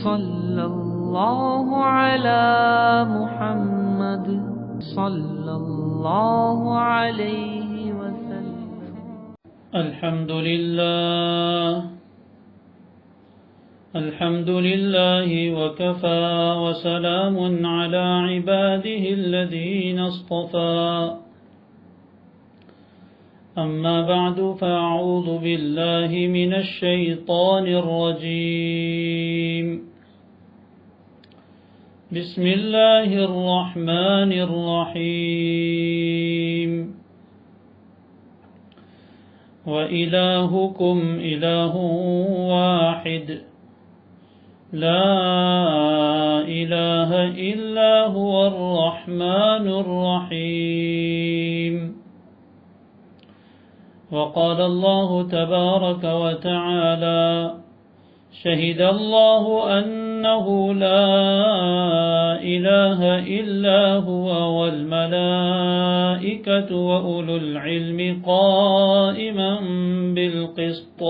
صلى الله على محمد صلى الله عليه وسلم. الحمد لله وكفى وسلام على عباده الذين اصطفى. أما بعد فأعوذ بالله من الشيطان الرجيم. بسم الله الرحمن الرحيم. وإلهكم إله واحد لا إله إلا هو الرحمن الرحيم. وقال الله تبارك وتعالى: شهد الله أنه لا إله إلا هو والملائكة وأولو العلم قائما بالقسط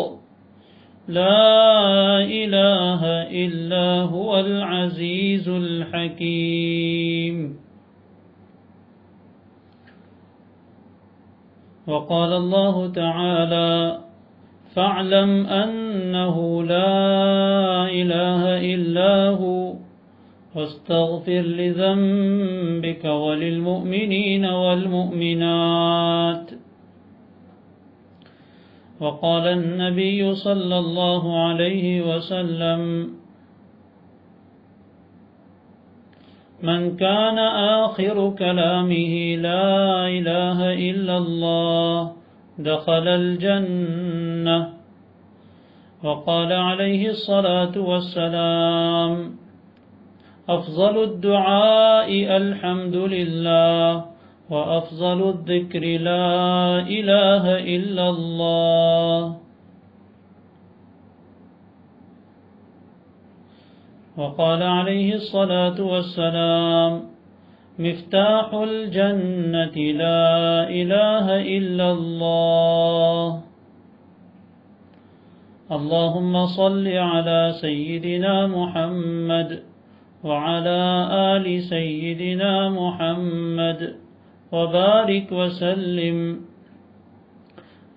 لا إله إلا هو العزيز الحكيم. وقال الله تعالى: فاعلم أنه لا إله إلا هو واستغفر لذنبك وللمؤمنين والمؤمنات. وقال النبي صلى الله عليه وسلم: من كان آخر كلامه لا إله إلا الله دخل الجنة. وقال عليه الصلاة والسلام: أفضل الدعاء الحمد لله وأفضل الذكر لا إله إلا الله. وقال عليه الصلاة والسلام: مفتاح الجنة لا إله إلا الله. اللهم صل على سيدنا محمد وعلى آل سيدنا محمد وبارك وسلم.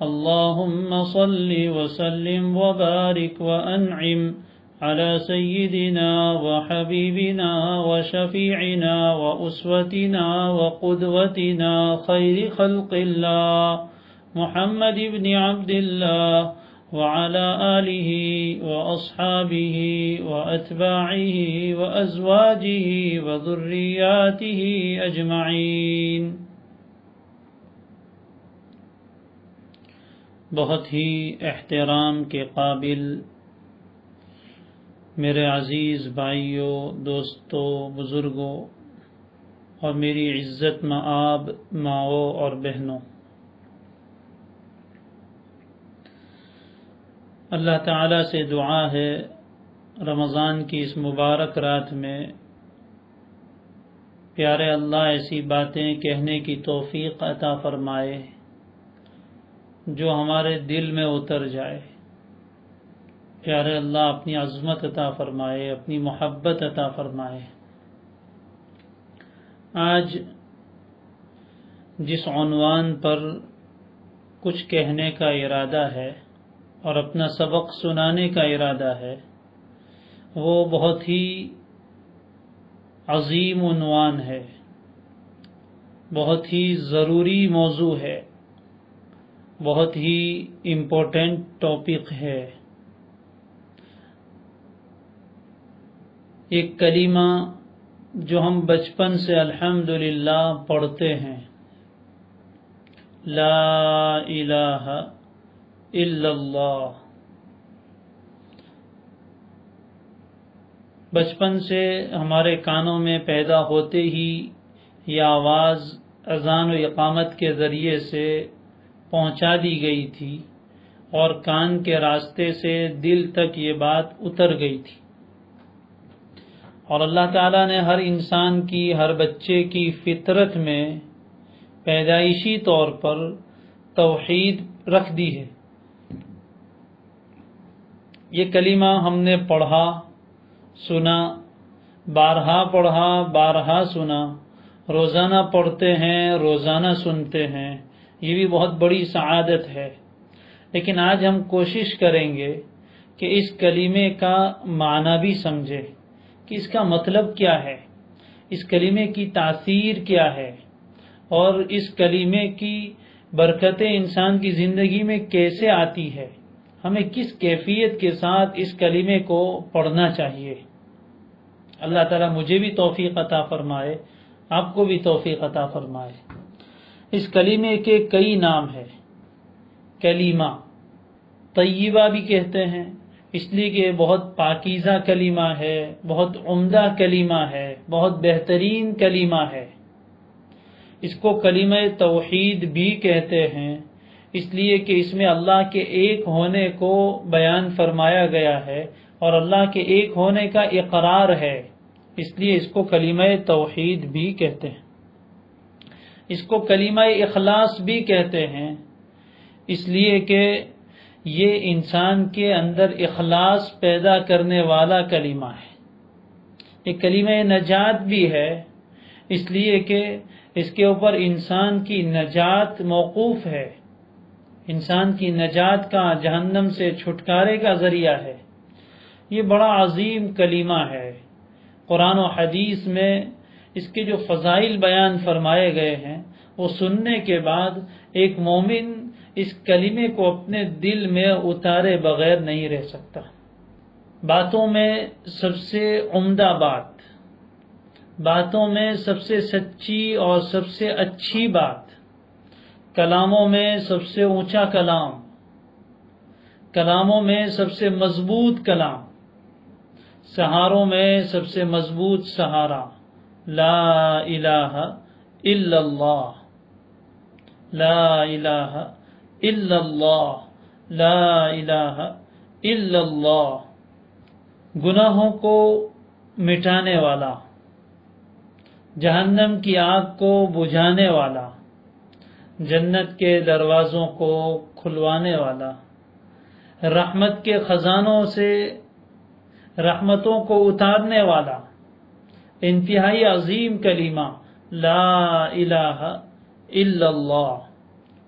اللهم صل وسلم وبارك وأنعم على سيدنا وحبيبنا وشفيعنا وأسوتنا وقدوتنا خير خلق الله محمد بن عبد الله وعلى آله وأصحابه وأتباعه وأزواجه وذرياته أجمعين. بہت ہی احترام کے قابل میرے عزیز بھائیوں، دوستوں، بزرگوں اور میری عزت مآب ماؤں اور بہنوں، اللہ تعالیٰ سے دعا ہے رمضان کی اس مبارک رات میں پیارے اللہ ایسی باتیں کہنے کی توفیق عطا فرمائے جو ہمارے دل میں اتر جائے. پیارے اللہ اپنی عظمت عطا فرمائے، اپنی محبت عطا فرمائے. آج جس عنوان پر کچھ کہنے کا ارادہ ہے اور اپنا سبق سنانے کا ارادہ ہے وہ بہت ہی عظیم عنوان ہے، بہت ہی ضروری موضوع ہے، بہت ہی امپورٹنٹ ٹاپک ہے. ایک کلمہ جو ہم بچپن سے الحمدللہ پڑھتے ہیں، لا الہ الا اللہ. بچپن سے ہمارے کانوں میں پیدا ہوتے ہی یہ آواز اذان و اقامت کے ذریعے سے پہنچا دی گئی تھی اور کان کے راستے سے دل تک یہ بات اتر گئی تھی. اور اللہ تعالیٰ نے ہر انسان کی، ہر بچے کی فطرت میں پیدائشی طور پر توحید رکھ دی ہے. یہ کلمہ ہم نے پڑھا سنا، بارہا پڑھا، بارہا سنا، روزانہ پڑھتے ہیں، روزانہ سنتے ہیں، یہ بھی بہت بڑی سعادت ہے۔ لیکن آج ہم کوشش کریں گے کہ اس کلمے کا معنی بھی سمجھیں کہ اس کا مطلب کیا ہے، اس کلمے کی تاثیر کیا ہے، اور اس کلمے کی برکتیں انسان کی زندگی میں کیسے آتی ہے، ہمیں کس کیفیت کے ساتھ اس کلمے کو پڑھنا چاہیے۔ اللہ تعالیٰ مجھے بھی توفیق عطا فرمائے، آپ کو بھی توفیق عطا فرمائے۔ اس کلمے کے کئی نام ہیں۔ کلمہ طیبہ بھی کہتے ہیں، اس لیے کہ بہت پاکیزہ کلمہ ہے، بہت عمدہ کلمہ ہے، بہت بہترین کلمہ ہے۔ اس کو کلمہ توحید بھی کہتے ہیں، اس لیے کہ اس میں اللہ کے ایک ہونے کو بیان فرمایا گیا ہے اور اللہ کے ایک ہونے کا اقرار ہے، اس لیے اس کو کلمہ توحید بھی کہتے ہیں۔ اس کو کلمہ اخلاص بھی کہتے ہیں، اس لیے کہ یہ انسان کے اندر اخلاص پیدا کرنے والا کلمہ ہے۔ یہ کلمہ نجات بھی ہے، اس لیے کہ اس کے اوپر انسان کی نجات موقوف ہے، انسان کی نجات کا جہنم سے چھٹکارے کا ذریعہ ہے۔ یہ بڑا عظیم کلمہ ہے۔ قرآن و حدیث میں اس کے جو فضائل بیان فرمائے گئے ہیں وہ سننے کے بعد ایک مومن اس کلمے کو اپنے دل میں اتارے بغیر نہیں رہ سکتا۔ باتوں میں سب سے عمدہ بات، باتوں میں سب سے سچی اور سب سے اچھی بات، کلاموں میں سب سے اونچا کلام، کلاموں میں سب سے مضبوط کلام، سہاروں میں سب سے مضبوط سہارا، لا الہ الا اللہ، لا الہ الا اللہ، لا الہ الا اللہ۔ گناہوں کو مٹانے والا، جہنم کی آگ کو بجھانے والا، جنت کے دروازوں کو کھلوانے والا، رحمت کے خزانوں سے رحمتوں کو اتارنے والا، انتہائی عظیم کلمہ لا الہ الا اللہ،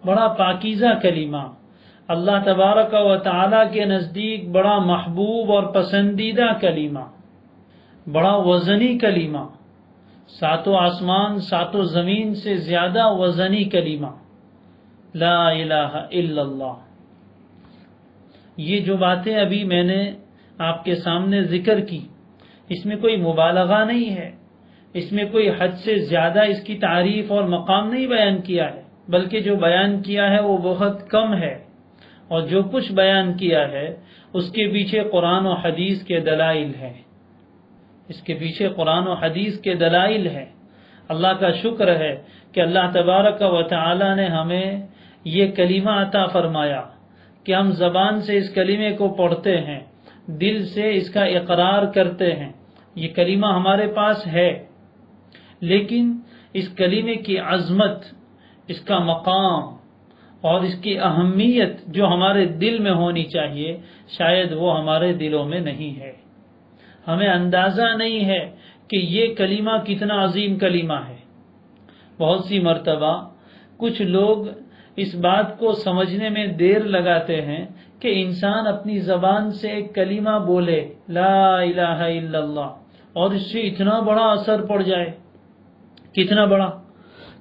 بڑا پاکیزہ کلمہ، اللہ تبارک و تعالی کے نزدیک بڑا محبوب اور پسندیدہ کلمہ، بڑا وزنی کلمہ، ساتوں آسمان ساتوں زمین سے زیادہ وزنی کلمہ لا الہ الا اللہ۔ یہ جو باتیں ابھی میں نے آپ کے سامنے ذکر کی، اس میں کوئی مبالغہ نہیں ہے، اس میں کوئی حد سے زیادہ اس کی تعریف اور مقام نہیں بیان کیا ہے، بلکہ جو بیان کیا ہے وہ بہت کم ہے، اور جو کچھ بیان کیا ہے اس کے پیچھے قرآن و حدیث کے دلائل ہیں، اس کے پیچھے قرآن و حدیث کے دلائل ہیں۔ اللہ کا شکر ہے کہ اللہ تبارک و تعالی نے ہمیں یہ کلمہ عطا فرمایا کہ ہم زبان سے اس کلمے کو پڑھتے ہیں، دل سے اس کا اقرار کرتے ہیں، یہ کلمہ ہمارے پاس ہے، لیکن اس کلمے کی عظمت، اس کا مقام اور اس کی اہمیت جو ہمارے دل میں ہونی چاہیے، شاید وہ ہمارے دلوں میں نہیں ہے۔ ہمیں اندازہ نہیں ہے کہ یہ کلمہ کتنا عظیم کلمہ ہے۔ بہت سی مرتبہ کچھ لوگ اس بات کو سمجھنے میں دیر لگاتے ہیں کہ انسان اپنی زبان سے ایک کلمہ بولے لا الہ الا اللہ اور اس سے اتنا بڑا اثر پڑ جائے، کتنا بڑا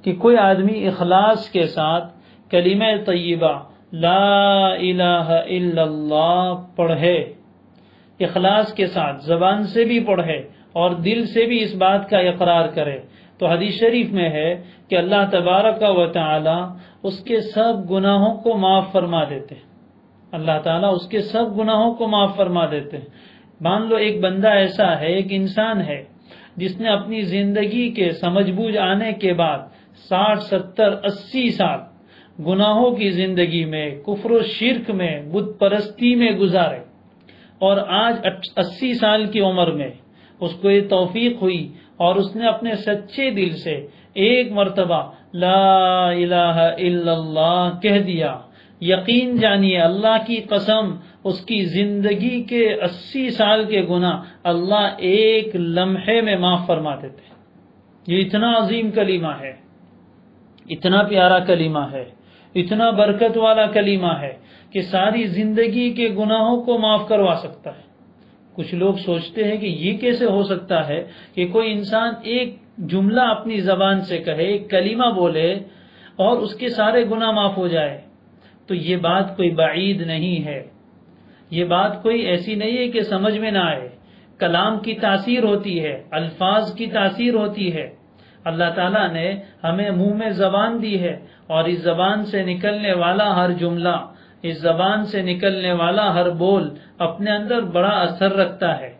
کہ کوئی آدمی اخلاص کے ساتھ کلمہ طیبہ لا الہ الا اللہ پڑھے، اخلاص کے ساتھ زبان سے بھی پڑھے اور دل سے بھی اس بات کا اقرار کرے، تو حدیث شریف میں ہے کہ اللہ تبارک و تعالی اس کے سب گناہوں کو معاف فرما دیتے ہیں، اللہ تعالیٰ اس کے سب گناہوں کو معاف فرما دیتے ہیں۔ مان لو ایک بندہ ایسا ہے، ایک انسان ہے جس نے اپنی زندگی کے سمجھ بوجھ آنے کے بعد 60 70 80 سال گناہوں کی زندگی میں، کفر و شرک میں، بت پرستی میں گزارے، اور آج 80 سال کی عمر میں اس کو یہ توفیق ہوئی اور اس نے اپنے سچے دل سے ایک مرتبہ لا الہ الا اللہ کہہ دیا، یقین جانیے اللہ کی قسم اس کی زندگی کے 80 سال کے گناہ اللہ ایک لمحے میں معاف فرما دیتے ہیں۔ یہ اتنا عظیم کلمہ ہے، اتنا پیارا کلمہ ہے، اتنا برکت والا کلمہ ہے کہ ساری زندگی کے گناہوں کو معاف کروا سکتا ہے۔ کچھ لوگ سوچتے ہیں کہ یہ کیسے ہو سکتا ہے کہ کوئی انسان ایک جملہ اپنی زبان سے کہے، ایک کلمہ بولے اور اس کے سارے گناہ معاف ہو جائے۔ تو یہ بات کوئی بعید نہیں ہے، یہ بات کوئی ایسی نہیں ہے کہ سمجھ میں نہ آئے۔ کلام کی تاثیر ہوتی ہے، الفاظ کی تاثیر ہوتی ہے۔ اللہ تعالیٰ نے ہمیں منہ میں زبان دی ہے، اور اس زبان سے نکلنے والا ہر جملہ، اس زبان سے نکلنے والا ہر بول اپنے اندر بڑا اثر رکھتا ہے۔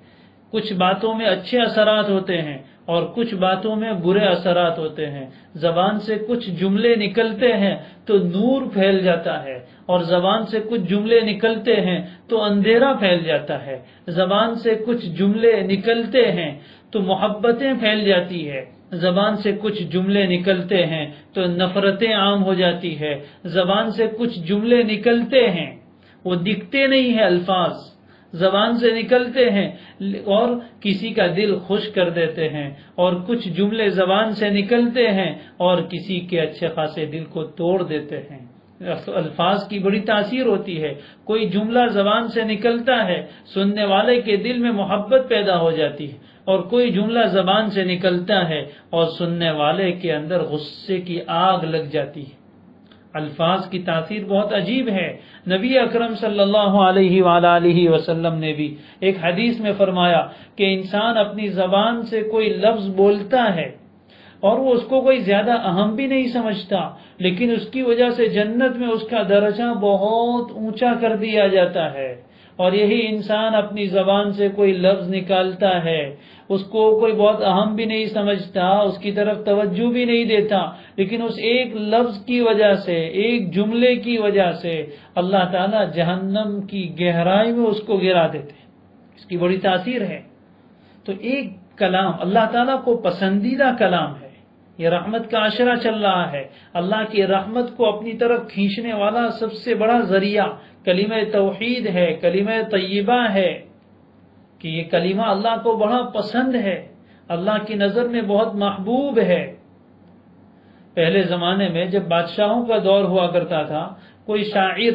کچھ باتوں میں اچھے اثرات ہوتے ہیں اور کچھ باتوں میں برے اثرات ہوتے ہیں۔ زبان سے کچھ جملے نکلتے ہیں تو نور پھیل جاتا ہے، اور زبان سے کچھ جملے نکلتے ہیں تو اندھیرا پھیل جاتا ہے۔ زبان سے کچھ جملے نکلتے ہیں تو محبتیں پھیل جاتی ہے، زبان سے کچھ جملے نکلتے ہیں تو نفرتیں عام ہو جاتی ہے۔ زبان سے کچھ جملے نکلتے ہیں، وہ دکھتے نہیں ہیں الفاظ، زبان سے نکلتے ہیں اور کسی کا دل خوش کر دیتے ہیں، اور کچھ جملے زبان سے نکلتے ہیں اور کسی کے اچھے خاصے دل کو توڑ دیتے ہیں۔ الفاظ کی بڑی تاثیر ہوتی ہے۔ کوئی جملہ زبان سے نکلتا ہے، سننے والے کے دل میں محبت پیدا ہو جاتی ہے، اور کوئی جملہ زبان سے نکلتا ہے اور سننے والے کے اندر غصے کی آگ لگ جاتی ہے۔ الفاظ کی تاثیر بہت عجیب ہے۔ نبی اکرم صلی اللہ علیہ وآلہ وسلم نے بھی ایک حدیث میں فرمایا کہ انسان اپنی زبان سے کوئی لفظ بولتا ہے اور وہ اس کو کوئی زیادہ اہم بھی نہیں سمجھتا، لیکن اس کی وجہ سے جنت میں اس کا درجہ بہت اونچا کر دیا جاتا ہے۔ اور یہی انسان اپنی زبان سے کوئی لفظ نکالتا ہے، اس کو کوئی بہت اہم بھی نہیں سمجھتا، اس کی طرف توجہ بھی نہیں دیتا، لیکن اس ایک لفظ کی وجہ سے، ایک جملے کی وجہ سے اللہ تعالیٰ جہنم کی گہرائی میں اس کو گرا دیتے ہیں۔ اس کی بڑی تاثیر ہے۔ تو ایک کلام اللہ تعالیٰ کو پسندیدہ کلام ہے، یہ رحمت کا عشرہ چل رہا ہے۔ اللہ کی رحمت کو اپنی طرف کھینچنے والا سب سے بڑا ذریعہ کلمہ توحید ہے، کلمہ طیبہ ہے، کہ یہ کلمہ اللہ کو بڑا پسند ہے، اللہ کی نظر میں بہت محبوب ہے۔ پہلے زمانے میں جب بادشاہوں کا دور ہوا کرتا تھا، کوئی شاعر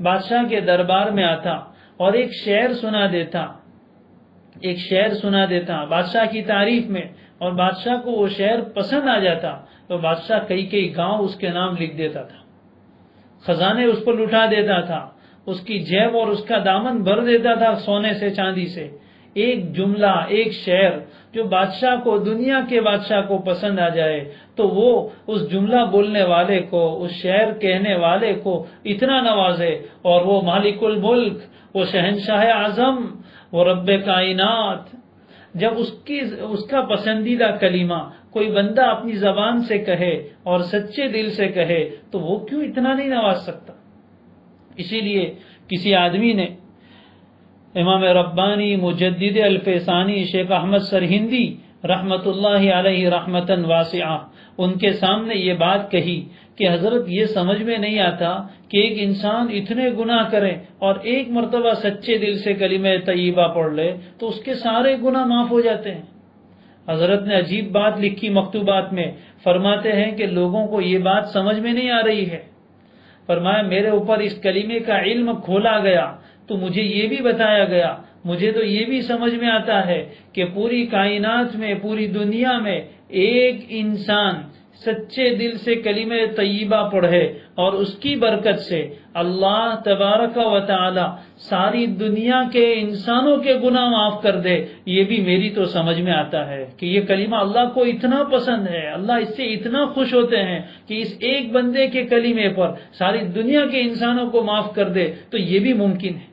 بادشاہ کے دربار میں آتا اور ایک شعر سنا دیتا بادشاہ کی تعریف میں، اور بادشاہ کو وہ شعر پسند آ جاتا تو بادشاہ کئی گاؤں اس کے نام لکھ دیتا تھا، خزانے اس کو لٹا دیتا تھا، اس کی جیب اور اس کا دامن بھر دیتا تھا سونے سے چاندی سے۔ ایک جملہ، ایک شعر جو بادشاہ کو، دنیا کے بادشاہ کو پسند آ جائے تو وہ اس جملہ بولنے والے کو، اس شعر کہنے والے کو اتنا نوازے، اور وہ مالک الملک، وہ شہنشاہ اعظم، وہ رب کائنات، جب اس کا پسندیدہ کلمہ کوئی بندہ اپنی زبان سے کہے اور سچے دل سے کہے تو وہ کیوں اتنا نہیں نواز سکتا؟ اسی لیے کسی آدمی نے امام ربانی مجدد الفیسانی شیخ احمد سرہندی رحمت اللہ علیہ رحمتاً واسعہ، ان کے سامنے یہ بات کہی کہ حضرت یہ سمجھ میں نہیں آتا کہ ایک انسان اتنے گناہ کرے اور ایک مرتبہ سچے دل سے کلمہ طیبہ پڑھ لے تو اس کے سارے گناہ معاف ہو جاتے ہیں۔ حضرت نے عجیب بات لکھی مکتوبات میں، فرماتے ہیں کہ لوگوں کو یہ بات سمجھ میں نہیں آ رہی ہے۔ فرمایا میرے اوپر اس کلمے کا علم کھولا گیا تو مجھے یہ بھی بتایا گیا، مجھے تو یہ بھی سمجھ میں آتا ہے کہ پوری کائنات میں، پوری دنیا میں ایک انسان سچے دل سے کلمہ طیبہ پڑھے اور اس کی برکت سے اللہ تبارک و تعالی ساری دنیا کے انسانوں کے گناہ معاف کر دے، یہ بھی میری تو سمجھ میں آتا ہے کہ یہ کلمہ اللہ کو اتنا پسند ہے، اللہ اس سے اتنا خوش ہوتے ہیں کہ اس ایک بندے کے کلمے پر ساری دنیا کے انسانوں کو معاف کر دے، تو یہ بھی ممکن ہے۔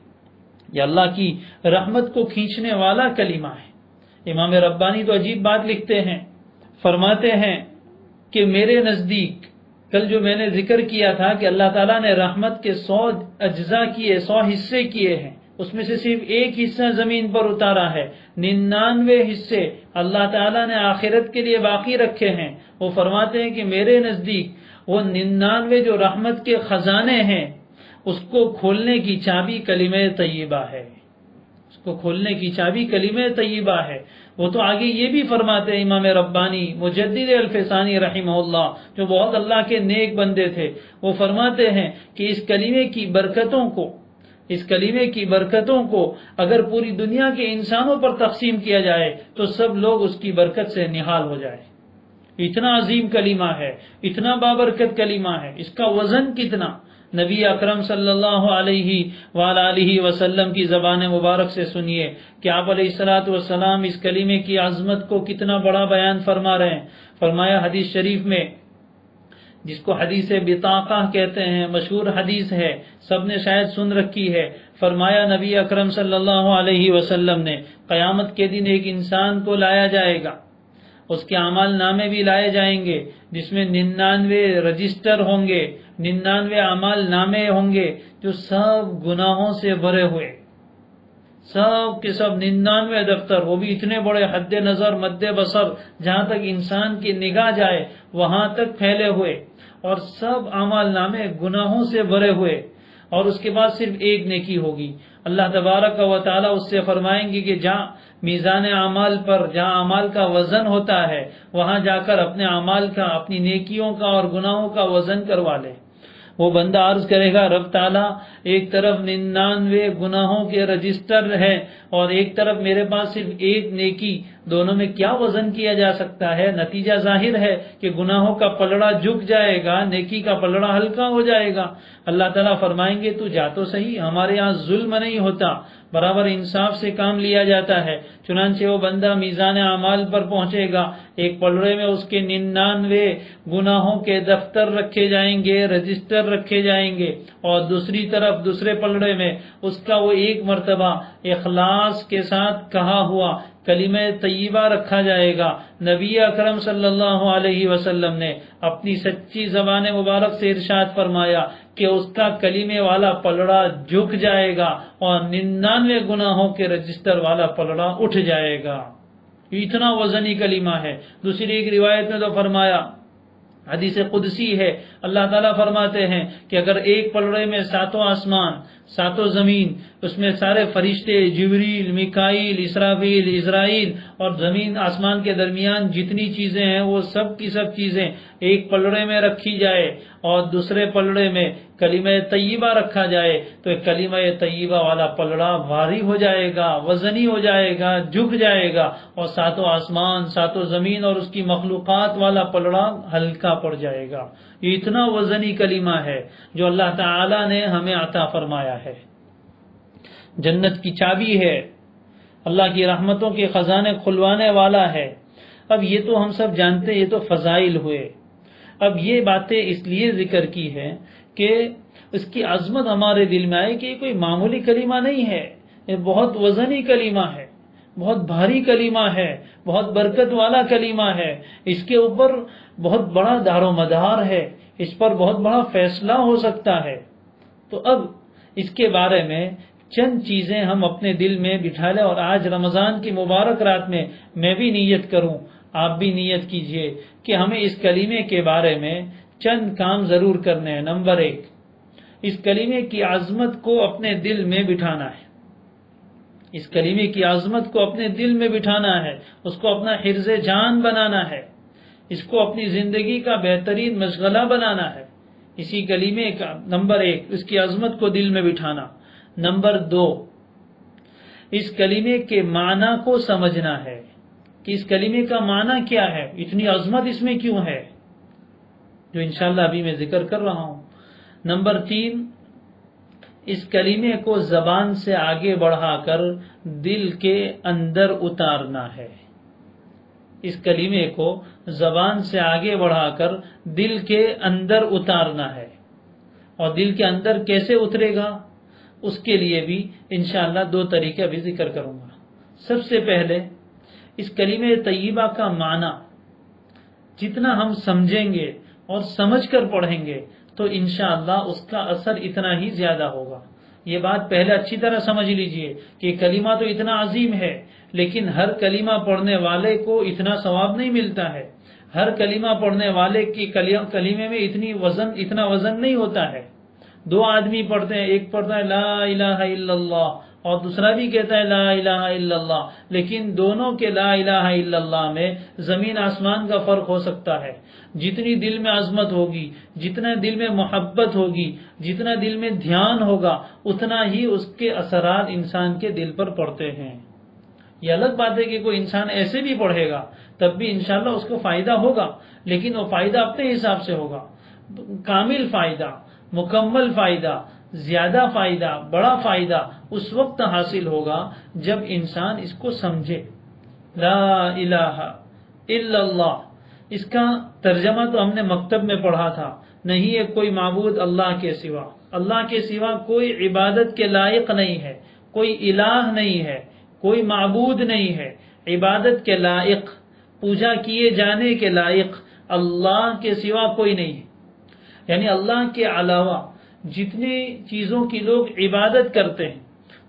یہ اللہ کی رحمت کو کھینچنے والا کلمہ ہے۔ امام ربانی تو عجیب بات لکھتے ہیں، فرماتے ہیں کہ میرے نزدیک کل جو میں نے ذکر کیا تھا کہ اللہ تعالیٰ نے رحمت کے 100 اجزاء کیے، 100 حصے کیے ہیں، اس میں سے صرف ایک حصہ زمین پر اتارا ہے، 99 حصے اللہ تعالیٰ نے آخرت کے لیے باقی رکھے ہیں۔ وہ فرماتے ہیں کہ میرے نزدیک وہ 99 جو رحمت کے خزانے ہیں اس کو کھولنے کی چابی کلمہ طیبہ ہے، اس کو کھولنے کی چابی کلمہ طیبہ ہے۔ وہ تو آگے یہ بھی فرماتے ہیں امام ربانی مجدد الفسانی رحمہ اللہ، جو بہت اللہ کے نیک بندے تھے، وہ فرماتے ہیں کہ اس کلمے کی برکتوں کو اگر پوری دنیا کے انسانوں پر تقسیم کیا جائے تو سب لوگ اس کی برکت سے نہال ہو جائیں۔ اتنا عظیم کلمہ ہے، اتنا بابرکت کلمہ ہے، اس کا وزن کتنا۔ نبی اکرم صلی اللہ علیہ وآلہ وسلم کی زبان مبارک سے سنیے کہ آپ علیہ الصلوۃ والسلام اس کلمے کی عظمت کو کتنا بڑا بیان فرما رہے ہیں۔ فرمایا حدیث شریف میں، جس کو حدیث بطاقہ کہتے ہیں، مشہور حدیث ہے، سب نے شاید سن رکھی ہے۔ فرمایا نبی اکرم صلی اللہ علیہ وسلم نے، قیامت کے دن ایک انسان کو لایا جائے گا، اس کے اعمال نامے بھی لائے جائیں گے، جس میں 99 رجسٹر ہوں گے، 99 اعمال نامے ہوں گے، جو سب گناہوں سے بھرے ہوئے، سب کے سب 99 دفتر، وہ بھی اتنے بڑے حد نظر مد بصر، جہاں تک انسان کی نگاہ جائے وہاں تک پھیلے ہوئے، اور سب اعمال نامے گناہوں سے بھرے ہوئے، اور اس کے بعد صرف ایک نیکی ہوگی۔ اللہ تبارک و تعالی اس سے فرمائیں گے کہ جہاں میزان اعمال پر، جہاں اعمال کا وزن ہوتا ہے، وہاں جا کر اپنے اعمال کا، اپنی نیکیوں کا اور گناہوں کا وزن کروا لے۔ وہ بندہ عرض کرے گا، رب تعالیٰ ایک طرف 99 گناہوں کے رجسٹر ہے اور ایک طرف میرے پاس صرف ایک نیکی، دونوں میں کیا وزن کیا جا سکتا ہے؟ نتیجہ ظاہر ہے کہ گناہوں کا پلڑا جھک جائے گا، نیکی کا پلڑا ہلکا ہو جائے گا۔ اللہ تعالیٰ فرمائیں گے تو جا تو صحیح، ہمارے ہاں ظلم نہیں ہوتا، برابر انصاف سے کام لیا جاتا ہے۔ چنانچہ وہ بندہ میزان اعمال پر پہنچے گا، ایک پلڑے میں اس کے 99 گناہوں کے دفتر رکھے جائیں گے، رجسٹر رکھے جائیں گے، اور دوسری طرف دوسرے پلڑے میں اس کا وہ ایک مرتبہ اخلاص کے ساتھ کہا ہوا کلمہ طیبہ رکھا جائے گا۔ نبی اکرم صلی اللہ علیہ وسلم نے اپنی سچی زبان مبارک سے ارشاد فرمایا کہ اس کا کلمے والا پلڑا جھک جائے گا اور 99 گناہوں کے رجسٹر والا پلڑا اٹھ جائے گا۔ اتنا وزنی کلمہ ہے۔ دوسری ایک روایت میں تو فرمایا، حدیث قدسی ہے، اللہ تعالیٰ فرماتے ہیں کہ اگر ایک پلڑے میں 7 آسمان 7 زمین، اس میں سارے فرشتے، جبریل، میکائیل، اسرافیل، عزرائیل، اور زمین آسمان کے درمیان جتنی چیزیں ہیں وہ سب کی سب چیزیں ایک پلڑے میں رکھی جائے اور دوسرے پلڑے میں کلمہ طیبہ رکھا جائے، تو کلمہ طیبہ والا پلڑا بھاری ہو جائے گا، وزنی ہو جائے گا، جھک جائے گا، اور 7 آسمان 7 زمین اور اس کی مخلوقات والا پلڑا ہلکا پڑ جائے گا۔ یہ اتنا وزنی کلمہ ہے جو اللہ تعالی نے ہمیں عطا فرمایا ہے، جنت کی چابی ہے، اللہ کی رحمتوں کے خزانے کھلوانے والا ہے۔ اب یہ تو ہم سب جانتے ہیں، یہ تو فضائل ہوئے۔ اب یہ باتیں اس لیے ذکر کی ہے کہ اس کی عظمت ہمارے دل میں آئے کہ یہ کوئی معمولی کلمہ نہیں ہے، یہ بہت وزنی کلمہ ہے، بہت بھاری کلمہ ہے، بہت برکت والا کلمہ ہے، اس کے اوپر بہت بڑا دار و مدار ہے، اس پر بہت بڑا فیصلہ ہو سکتا ہے۔ تو اب اس کے بارے میں چند چیزیں ہم اپنے دل میں بٹھا لیں، اور آج رمضان کی مبارک رات میں میں بھی نیت کروں، آپ بھی نیت کیجئے کہ ہمیں اس کلمے کے بارے میں چند کام ضرور کرنے ہیں۔ نمبر 1، اس کلمے کی عظمت کو اپنے دل میں بٹھانا ہے، اس کلمے کی عظمت کو اپنے دل میں بٹھانا ہے، اس کو اپنا حرز جان بنانا ہے، اس کو اپنی زندگی کا بہترین مشغلہ بنانا ہے۔ اسی کلمے کا نمبر 1، اس کی عظمت کو دل میں بٹھانا۔ نمبر 2، اس کلمے کے معنی کو سمجھنا ہے کہ اس کلمے کا معنی کیا ہے، اتنی عظمت اس میں کیوں ہے، جو انشاءاللہ ابھی میں ذکر کر رہا ہوں۔ نمبر 3، اس کلمے کو زبان سے آگے بڑھا کر دل کے اندر اتارنا ہے، اس کلمے کو زبان سے آگے بڑھا کر دل کے اندر اتارنا ہے۔ اور دل کے اندر کیسے اترے گا، اس کے لیے بھی انشاءاللہ 2 طریقے بھی ذکر کروں گا۔ سب سے پہلے اس کلمہ طیبہ کا معنی جتنا ہم سمجھیں گے اور سمجھ کر پڑھیں گے تو انشاءاللہ اس کا اثر اتنا ہی زیادہ ہوگا۔ یہ بات پہلے اچھی طرح سمجھ لیجئے کہ کلمہ تو اتنا عظیم ہے، لیکن ہر کلمہ پڑھنے والے کو اتنا ثواب نہیں ملتا ہے، ہر کلمہ پڑھنے والے کی کلمے میں اتنا وزن نہیں ہوتا ہے۔ دو آدمی پڑھتے ہیں، ایک پڑھتا ہے لا الہ الا اللہ اور دوسرا بھی کہتا ہے لا الہ الا اللہ، لیکن دونوں کے لا الہ الا اللہ میں زمین آسمان کا فرق ہو سکتا ہے۔ جتنی دل میں عظمت ہوگی، جتنا دل میں محبت ہوگی، جتنا دل میں دھیان ہوگا، اتنا ہی اس کے اثرات انسان کے دل پر پڑتے ہیں۔ یہ الگ بات ہے کہ کوئی انسان ایسے بھی پڑھے گا تب بھی انشاءاللہ اس کو فائدہ ہوگا، لیکن وہ فائدہ اپنے حساب سے ہوگا۔ کامل فائدہ، مکمل فائدہ، زیادہ فائدہ، بڑا فائدہ اس وقت حاصل ہوگا جب انسان اس کو سمجھے۔ لا الہ الا اللہ، اس کا ترجمہ تو ہم نے مکتب میں پڑھا تھا، نہیں ہے کوئی معبود اللہ کے سوا، اللہ کے سوا کوئی عبادت کے لائق نہیں ہے، کوئی الہ نہیں ہے، کوئی معبود نہیں ہے، عبادت کے لائق، پوجا کیے جانے کے لائق اللہ کے سوا کوئی نہیں ہے۔ یعنی اللہ کے علاوہ جتنی چیزوں کی لوگ عبادت کرتے ہیں،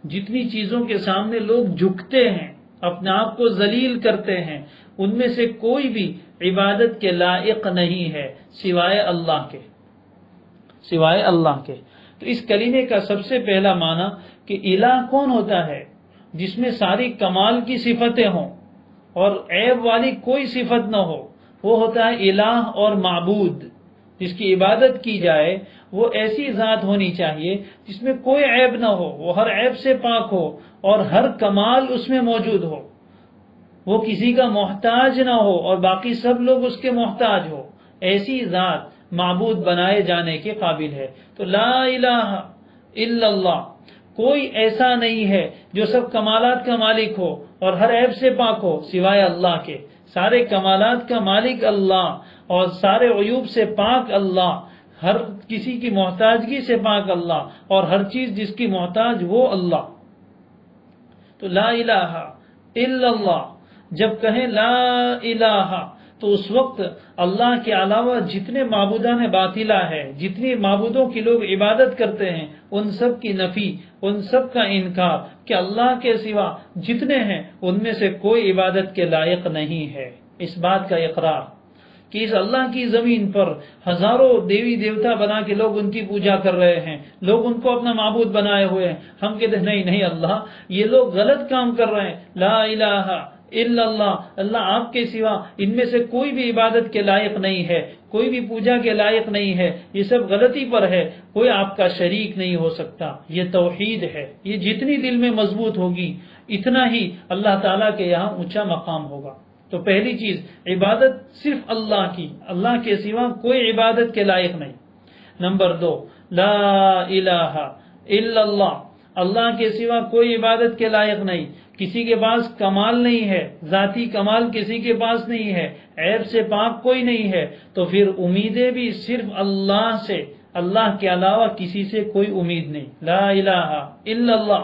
جتنی چیزوں کے سامنے لوگ جھکتے ہیں، اپنے آپ کو ذلیل کرتے ہیں، ان میں سے کوئی بھی عبادت کے لائق نہیں ہے سوائے اللہ کے، سوائے اللہ کے۔ تو اس کلمے کا سب سے پہلا معنی کہ الہ کون ہوتا ہے؟ جس میں ساری کمال کی صفتیں ہوں اور عیب والی کوئی صفت نہ ہو، وہ ہوتا ہے الہ اور معبود۔ جس کی عبادت کی جائے وہ ایسی ذات ہونی چاہیے جس میں کوئی عیب نہ ہو، وہ ہر عیب سے پاک ہو اور ہر کمال اس میں موجود ہو، وہ کسی کا محتاج نہ ہو اور باقی سب لوگ اس کے محتاج ہو، ایسی ذات معبود بنائے جانے کے قابل ہے۔ تو لا الہ الا اللہ، کوئی ایسا نہیں ہے جو سب کمالات کا مالک ہو اور ہر عیب سے پاک ہو سوائے اللہ کے۔ سارے کمالات کا مالک اللہ اور سارے عیوب سے پاک اللہ، ہر کسی کی محتاجگی سے پاک اللہ اور ہر چیز جس کی محتاج وہ اللہ۔ تو لا الہ الا اللہ، جب کہیں لا الہ تو اس وقت اللہ کے علاوہ جتنے معبودان باطلہ ہے، جتنی معبودوں کی لوگ عبادت کرتے ہیں، ان سب کی نفی، ان سب کا انکار کہ اللہ کے سوا جتنے ہیں ان میں سے کوئی عبادت کے لائق نہیں ہے۔ اس بات کا اقرار کہ اس اللہ کی زمین پر ہزاروں دیوی دیوتا بنا کے لوگ ان کی پوجا کر رہے ہیں، لوگ ان کو اپنا معبود بنائے ہوئے ہیں، ہم کہتے ہیں نہیں نہیں اللہ، یہ لوگ غلط کام کر رہے ہیں، لا الہ الا اللہ، اللہ آپ کے سوا ان میں سے کوئی بھی عبادت کے لائق نہیں ہے، کوئی بھی پوجا کے لائق نہیں ہے، یہ سب غلطی پر ہے، کوئی آپ کا شریک نہیں ہو سکتا۔ یہ توحید ہے، یہ جتنی دل میں مضبوط ہوگی اتنا ہی اللہ تعالیٰ کے یہاں اونچا مقام ہوگا۔ تو پہلی چیز عبادت صرف اللہ کی، اللہ کے سوا کوئی عبادت کے لائق نہیں۔ نمبر 2، لا الہ الا اللہ، اللہ کے سوا کوئی عبادت کے لائق نہیں، کسی کے پاس کمال نہیں ہے، ذاتی کمال کسی کے پاس نہیں ہے، عیب سے پاک کوئی نہیں ہے، تو پھر امیدیں بھی صرف اللہ سے، اللہ کے علاوہ کسی سے کوئی امید نہیں۔ لا الہ الا اللہ،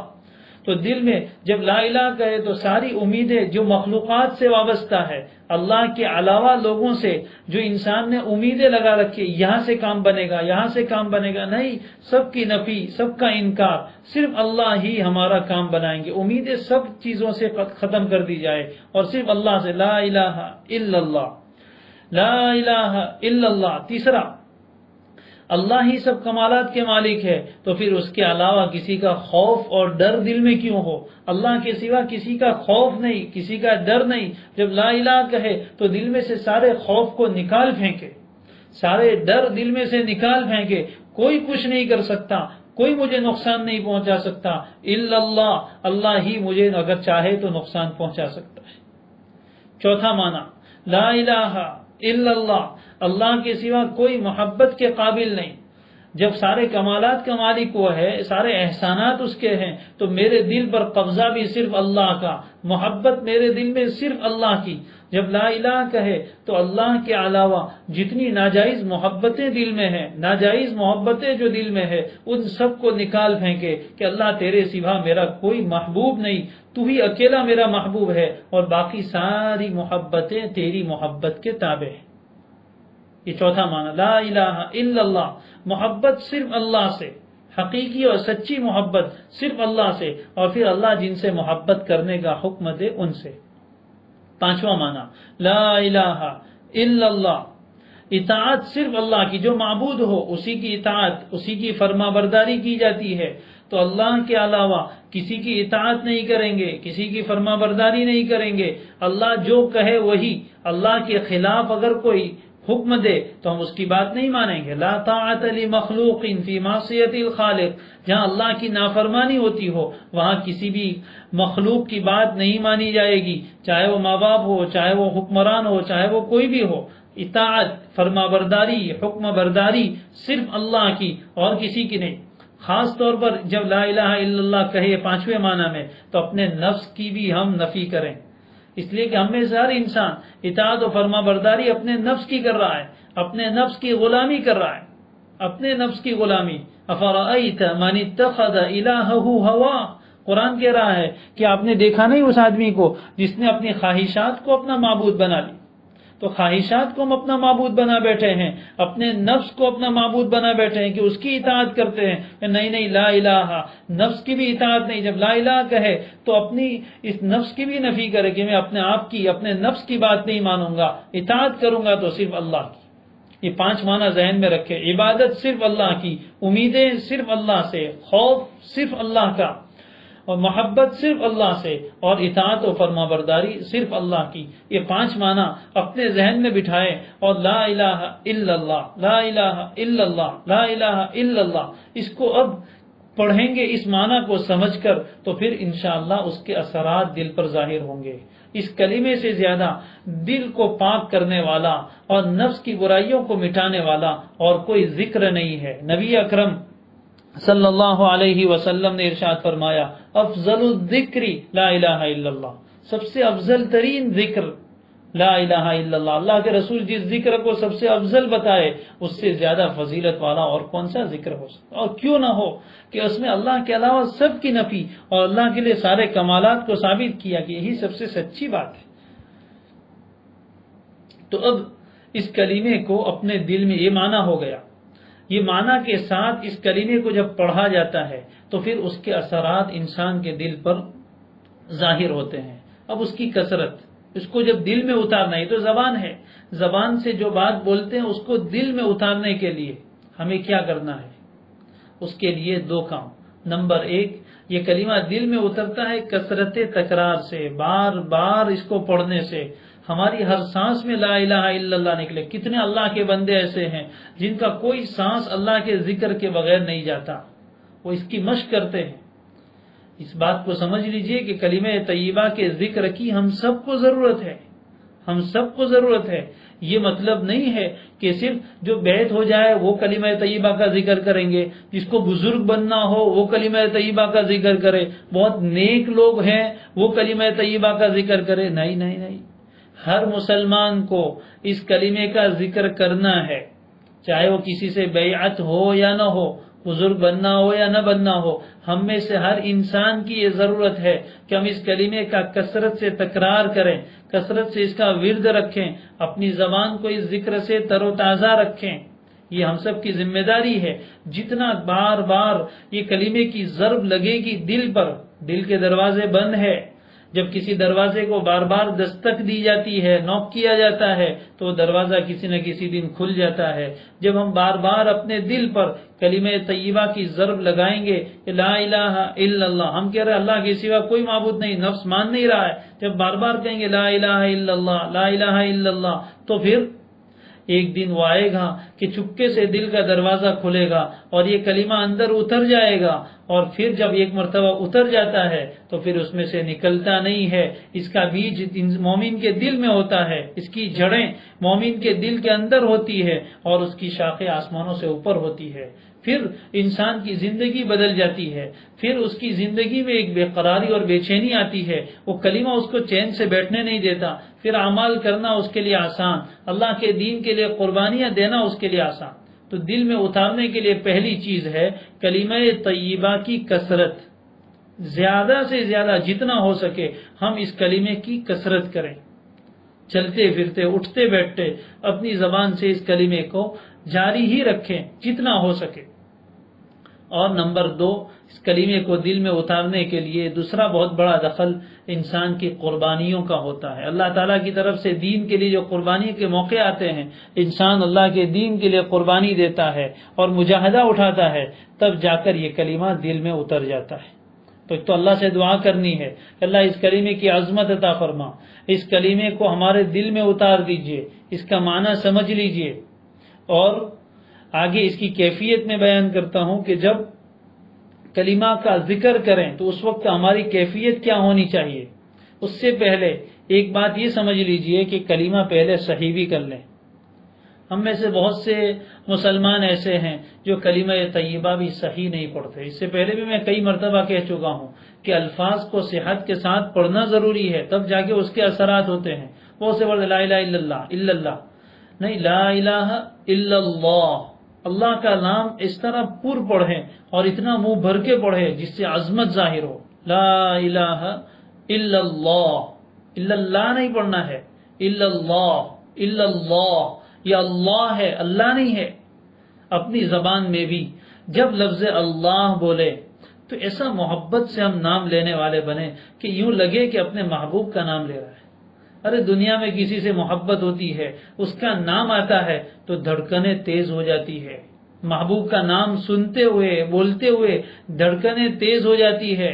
تو دل میں جب لا الہ کہے تو ساری امیدیں جو مخلوقات سے وابستہ ہے، اللہ کے علاوہ لوگوں سے جو انسان نے امیدیں لگا رکھی، یہاں سے کام بنے گا، یہاں سے کام بنے گا، نہیں، سب کی نفی، سب کا انکار، صرف اللہ ہی ہمارا کام بنائیں گے، امیدیں سب چیزوں سے ختم کر دی جائے اور صرف اللہ سے۔ لا الہ الا اللہ، لا الہ الا اللہ۔ تیسرا، اللہ ہی سب کمالات کے مالک ہے، تو پھر اس کے علاوہ کسی کا خوف اور ڈر دل میں کیوں ہو؟ اللہ کے سوا کسی کا خوف نہیں، کسی کا ڈر نہیں۔ جب لا الہ کہے تو دل میں سے سارے خوف کو نکال پھینکے، سارے ڈر دل میں سے نکال پھینکے، کوئی کچھ نہیں کر سکتا، کوئی مجھے نقصان نہیں پہنچا سکتا، الا اللہ، اللہ ہی مجھے اگر چاہے تو نقصان پہنچا سکتا ہے۔ چوتھا معنی، لا الہ الا اللہ، اللہ کے سوا کوئی محبت کے قابل نہیں۔ جب سارے کمالات کا مالک وہ ہے، سارے احسانات اس کے ہیں، تو میرے دل پر قبضہ بھی صرف اللہ کا، محبت میرے دل میں صرف اللہ کی۔ جب لا الہ کہے تو اللہ کے علاوہ جتنی ناجائز محبتیں دل میں ہیں، ناجائز محبتیں جو دل میں ہے، ان سب کو نکال پھینکے کہ اللہ تیرے سوا میرا کوئی محبوب نہیں، تو ہی اکیلا میرا محبوب ہے اور باقی ساری محبتیں تیری محبت کے تابع ہیں۔ یہ چوتھا معنی، لا الہ الا اللہ، محبت صرف اللہ سے، حقیقی اور سچی محبت صرف اللہ سے، اور پھر اللہ جن سے محبت کرنے کا حکم دے ان سے۔ پانچواں معنی، لا الہ الا اللہ، اطاعت صرف اللہ کی، جو معبود ہو اسی کی اطاعت، اسی کی فرما برداری کی جاتی ہے، تو اللہ کے علاوہ کسی کی اطاعت نہیں کریں گے، کسی کی فرما برداری نہیں کریں گے۔ اللہ جو کہے وہی، اللہ کے خلاف اگر کوئی حکم دے تو ہم اس کی بات نہیں مانیں گے۔ لا طاعت لمخلوق فی معصیت الخالق، جہاں اللہ کی نافرمانی ہوتی ہو وہاں کسی بھی مخلوق کی بات نہیں مانی جائے گی، چاہے وہ ماں باپ ہو، چاہے وہ حکمران ہو، چاہے وہ کوئی بھی ہو۔ اطاعت، فرما برداری، حکم برداری صرف اللہ کی اور کسی کی نہیں۔ خاص طور پر جب لا الہ الا اللہ کہے پانچویں معنی میں تو اپنے نفس کی بھی ہم نفی کریں، اس لیے کہ ہم میں سے ہر انسان اطاعت و فرما برداری اپنے نفس کی کر رہا ہے، اپنے نفس کی غلامی کر رہا ہے، اپنے نفس کی غلامی۔ افرأیت من اتخذ الہہ ہوا، قرآن کہہ رہا ہے کہ آپ نے دیکھا نہیں اس آدمی کو جس نے اپنی خواہشات کو اپنا معبود بنا لی۔ تو خواہشات کو ہم اپنا معبود بنا بیٹھے ہیں، اپنے نفس کو اپنا معبود بنا بیٹھے ہیں کہ اس کی اطاعت کرتے ہیں کہ نہیں لا الہ، نفس کی بھی اطاعت نہیں۔ جب لا الہ کہے تو اپنی اس نفس کی بھی نفی کرے کہ میں اپنے آپ کی، اپنے نفس کی بات نہیں مانوں گا، اطاعت کروں گا تو صرف اللہ کی۔ یہ پانچ معنی ذہن میں رکھے، عبادت صرف اللہ کی، امیدیں صرف اللہ سے، خوف صرف اللہ کا، اور محبت صرف اللہ سے، اور اطاعت و فرما برداری صرف اللہ کی۔ یہ پانچ معنی اپنے ذہن میں بٹھائے اور لا الہ الا اللہ، لا الہ الا اللہ، لا الہ الا اللہ، اس کو اب پڑھیں گے اس معنی کو سمجھ کر تو پھر انشاءاللہ اس کے اثرات دل پر ظاہر ہوں گے۔ اس کلمے سے زیادہ دل کو پاک کرنے والا اور نفس کی برائیوں کو مٹانے والا اور کوئی ذکر نہیں ہے۔ نبی اکرم صلی اللہ علیہ وسلم نے ارشاد فرمایا، افضل الذکر لا الہ الا اللہ، سب سے افضل ترین ذکر لا الہ الا اللہ۔ اللہ کے رسول جس ذکر کو سب سے افضل بتائے اس سے زیادہ فضیلت والا اور کون سا ذکر ہو سکتا، اور کیوں نہ ہو کہ اس میں اللہ کے علاوہ سب کی نفی اور اللہ کے لیے سارے کمالات کو ثابت کیا کہ یہی سب سے سچی بات ہے۔ تو اب اس کلمے کو اپنے دل میں یہ معنی ہو گیا، یہ معنی کے ساتھ اس کلمے کو جب پڑھا جاتا ہے تو پھر اس کے اثرات انسان کے دل پر ظاہر ہوتے ہیں۔ اب اس کی کثرت، اس کو جب دل میں اتارنا، یہ تو زبان ہے، زبان سے جو بات بولتے ہیں اس کو دل میں اتارنے کے لیے ہمیں کیا کرنا ہے؟ اس کے لیے دو کام۔ نمبر ایک، یہ کلمہ دل میں اترتا ہے کثرت تکرار سے، بار بار اس کو پڑھنے سے۔ ہماری ہر سانس میں لا الہ الا اللہ نکلے۔ کتنے اللہ کے بندے ایسے ہیں جن کا کوئی سانس اللہ کے ذکر کے بغیر نہیں جاتا، وہ اس کی مشق کرتے ہیں۔ اس بات کو سمجھ لیجئے کہ کلمہ طیبہ کے ذکر کی ہم سب کو ضرورت ہے، ہم سب کو ضرورت ہے۔ یہ مطلب نہیں ہے کہ صرف جو بیعت ہو جائے وہ کلمہ طیبہ کا ذکر کریں گے، جس کو بزرگ بننا ہو وہ کلمہ طیبہ کا ذکر کرے، بہت نیک لوگ ہیں وہ کلمہ طیبہ کا ذکر کرے۔ نہیں نہیں نہیں، ہر مسلمان کو اس کلمے کا ذکر کرنا ہے، چاہے وہ کسی سے بیعت ہو یا نہ ہو، بزرگ بننا ہو یا نہ بننا ہو۔ ہم میں سے ہر انسان کی یہ ضرورت ہے کہ ہم اس کلمے کا کثرت سے تکرار کریں، کثرت سے اس کا ورد رکھیں، اپنی زبان کو اس ذکر سے تر و تازہ رکھیں۔ یہ ہم سب کی ذمہ داری ہے۔ جتنا بار بار یہ کلمے کی ضرب لگے گی دل پر، دل کے دروازے بند ہے، جب کسی دروازے کو بار بار دستک دی جاتی ہے، نوک کیا جاتا ہے تو وہ دروازہ کسی نہ کسی دن کھل جاتا ہے۔ جب ہم بار بار اپنے دل پر کلمہ طیبہ کی ضرب لگائیں گے کہ لا الہ الا اللہ، ہم کہہ رہے ہیں اللہ کے سوا کوئی معبود نہیں، نفس مان نہیں رہا ہے، جب بار بار کہیں گے لا الہ الا اللہ، لا الہ الا اللہ، تو پھر ایک دن وہ آئے گا کہ چپکے سے دل کا دروازہ کھلے گا اور یہ کلمہ اندر اتر جائے گا، اور پھر جب ایک مرتبہ اتر جاتا ہے تو پھر اس میں سے نکلتا نہیں ہے۔ اس کا بیج مومن کے دل میں ہوتا ہے، اس کی جڑیں مومن کے دل کے اندر ہوتی ہے اور اس کی شاخیں آسمانوں سے اوپر ہوتی ہے۔ پھر انسان کی زندگی بدل جاتی ہے، پھر اس کی زندگی میں ایک بے قراری اور بے چینی آتی ہے، وہ کلمہ اس کو چین سے بیٹھنے نہیں دیتا، پھر اعمال کرنا اس کے لیے آسان، اللہ کے دین کے لیے قربانیاں دینا اس کے لیے آسان۔ تو دل میں اتارنے کے لیے پہلی چیز ہے کلمہ طیبہ کی کثرت، زیادہ سے زیادہ جتنا ہو سکے ہم اس کلمے کی کثرت کریں، چلتے پھرتے اٹھتے بیٹھتے اپنی زبان سے اس کلمے کو جاری ہی رکھیں جتنا ہو سکے۔ اور نمبر 2، اس کلمے کو دل میں اتارنے کے لیے دوسرا بہت بڑا دخل انسان کی قربانیوں کا ہوتا ہے۔ اللہ تعالیٰ کی طرف سے دین کے لیے جو قربانی کے موقع آتے ہیں، انسان اللہ کے دین کے لیے قربانی دیتا ہے اور مجاہدہ اٹھاتا ہے، تب جا کر یہ کلمہ دل میں اتر جاتا ہے۔ تو اللہ سے دعا کرنی ہے کہ اللہ اس کلمے کی عظمت عطا فرما، اس کلمے کو ہمارے دل میں اتار دیجئے، اس کا معنی سمجھ لیجئے۔ اور آگے اس کی کیفیت میں بیان کرتا ہوں کہ جب کلمہ کا ذکر کریں تو اس وقت ہماری کیفیت کیا ہونی چاہیے۔ اس سے پہلے ایک بات یہ سمجھ لیجئے کہ کلمہ پہلے صحیح بھی کر لیں۔ ہم میں سے بہت سے مسلمان ایسے ہیں جو کلمہ طیبہ بھی صحیح نہیں پڑھتے۔ اس سے پہلے بھی میں کئی مرتبہ کہہ چکا ہوں کہ الفاظ کو صحت کے ساتھ پڑھنا ضروری ہے، تب جا کے اس کے اثرات ہوتے ہیں۔ بہت سے بڑے لا الہ الا اللہ، الا اللہ نہیں، لا الہ الا اللہ، اللہ کا نام اس طرح پر پڑھیں اور اتنا منہ بھر کے پڑھیں جس سے عظمت ظاہر ہو۔ لا الہ الا اللہ، الا اللہ نہیں پڑھنا ہے، الا اللہ، الا اللہ، یہ اللہ ہے، اللہ نہیں ہے۔ اپنی زبان میں بھی جب لفظ اللہ بولے تو ایسا محبت سے ہم نام لینے والے بنے کہ یوں لگے کہ اپنے محبوب کا نام لے رہا ہے۔ ارے دنیا میں کسی سے محبت ہوتی ہے، اس کا نام آتا ہے تو دھڑکنیں تیز ہو جاتی ہے۔ محبوب کا نام سنتے ہوئے، بولتے ہوئے دھڑکنیں تیز ہو جاتی ہے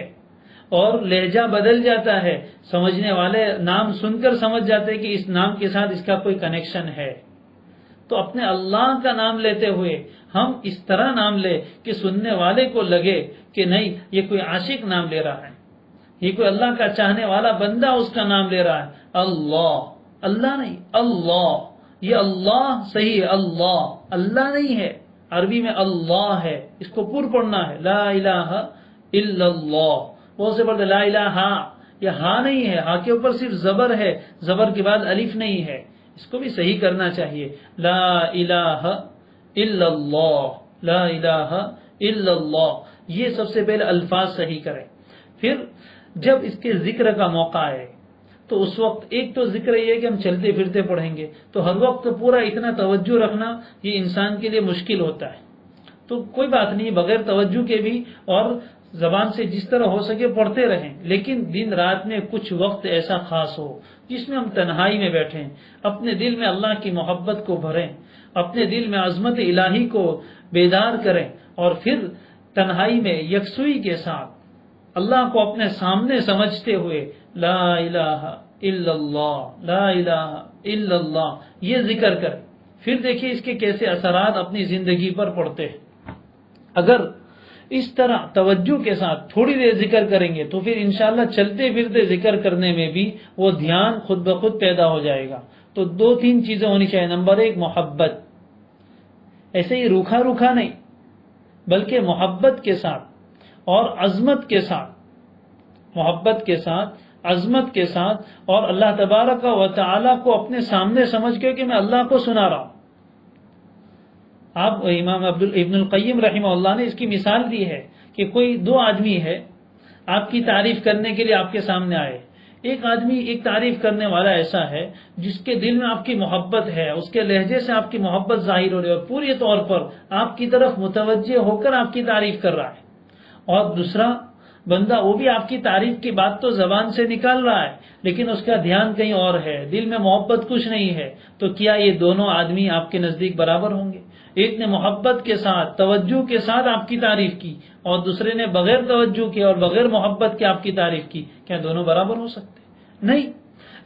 اور لہجہ بدل جاتا ہے۔ سمجھنے والے نام سن کر سمجھ جاتے ہیں کہ اس نام کے ساتھ اس کا کوئی کنیکشن ہے۔ تو اپنے اللہ کا نام لیتے ہوئے ہم اس طرح نام لے کہ سننے والے کو لگے کہ نہیں، یہ کوئی عاشق نام لے رہا ہے، یہ کوئی اللہ کا چاہنے والا بندہ اس کا نام لے رہا ہے۔ اللہ، اللہ نہیں، اللہ، یہ اللہ صحیح ہے، اللہ، اللہ نہیں ہے۔ عربی میں اللہ ہے، اس کو پر پڑھنا ہے، لا الہ الا اللہ۔ بہت سے پڑھتے لا الہ، یہ ہاں نہیں ہے، ہاں کے اوپر صرف زبر ہے، زبر کے بعد الف نہیں ہے، اس کو بھی صحیح کرنا چاہیے۔ لا الہ الا اللہ، لا الہ الا اللہ، یہ سب سے پہلے الفاظ صحیح کریں۔ پھر جب اس کے ذکر کا موقع آئے تو اس وقت ایک تو ذکر یہ ہے کہ ہم چلتے پھرتے پڑھیں گے، تو ہر وقت پورا اتنا توجہ رکھنا یہ انسان کے لیے مشکل ہوتا ہے۔ تو کوئی بات نہیں، بغیر توجہ کے بھی اور زبان سے جس طرح ہو سکے پڑھتے رہیں، لیکن دن رات میں کچھ وقت ایسا خاص ہو جس میں ہم تنہائی میں بیٹھیں، اپنے دل میں اللہ کی محبت کو بھریں، اپنے دل میں عظمت الہی کو بیدار کریں، اور پھر تنہائی میں یکسوئی کے ساتھ اللہ کو اپنے سامنے سمجھتے ہوئے لا الہ الا اللہ، لا الہ الا اللہ، یہ ذکر کریں۔ پھر دیکھیے اس کے کیسے اثرات اپنی زندگی پر پڑتے ہیں۔ اگر اس طرح توجہ کے ساتھ تھوڑی دیر ذکر کریں گے تو پھر انشاءاللہ چلتے پھرتے ذکر کرنے میں بھی وہ دھیان خود بخود پیدا ہو جائے گا۔ تو 2-3 چیزیں ہونی چاہیے۔ نمبر 1 محبت، ایسے ہی روکھا روکھا نہیں بلکہ محبت کے ساتھ اور عظمت کے ساتھ، محبت کے ساتھ، عظمت کے ساتھ، اور اللہ تبارک و تعالی کو اپنے سامنے سمجھ کے کہ میں اللہ کو سنا رہا ہوں۔ آپ امام ابن القیم رحمہ اللہ نے اس کی مثال دی ہے کہ کوئی 2 آدمی ہے، آپ کی تعریف کرنے کے لیے آپ کے سامنے آئے۔ ایک آدمی، ایک تعریف کرنے والا ایسا ہے جس کے دل میں آپ کی محبت ہے، اس کے لہجے سے آپ کی محبت ظاہر ہو رہی ہے اور پوری طور پر آپ کی طرف متوجہ ہو کر آپ کی تعریف کر رہا ہے۔ اور دوسرا بندہ، وہ بھی آپ کی تعریف کی بات تو زبان سے نکال رہا ہے لیکن اس کا دھیان کہیں اور ہے، دل میں محبت کچھ نہیں ہے۔ تو کیا یہ دونوں آدمی آپ کے نزدیک برابر ہوں گے؟ ایک نے محبت کے ساتھ، توجہ کے ساتھ آپ کی تعریف کی اور دوسرے نے بغیر توجہ کے اور بغیر محبت کے آپ کی تعریف کی، کیا دونوں برابر ہو سکتے؟ نہیں۔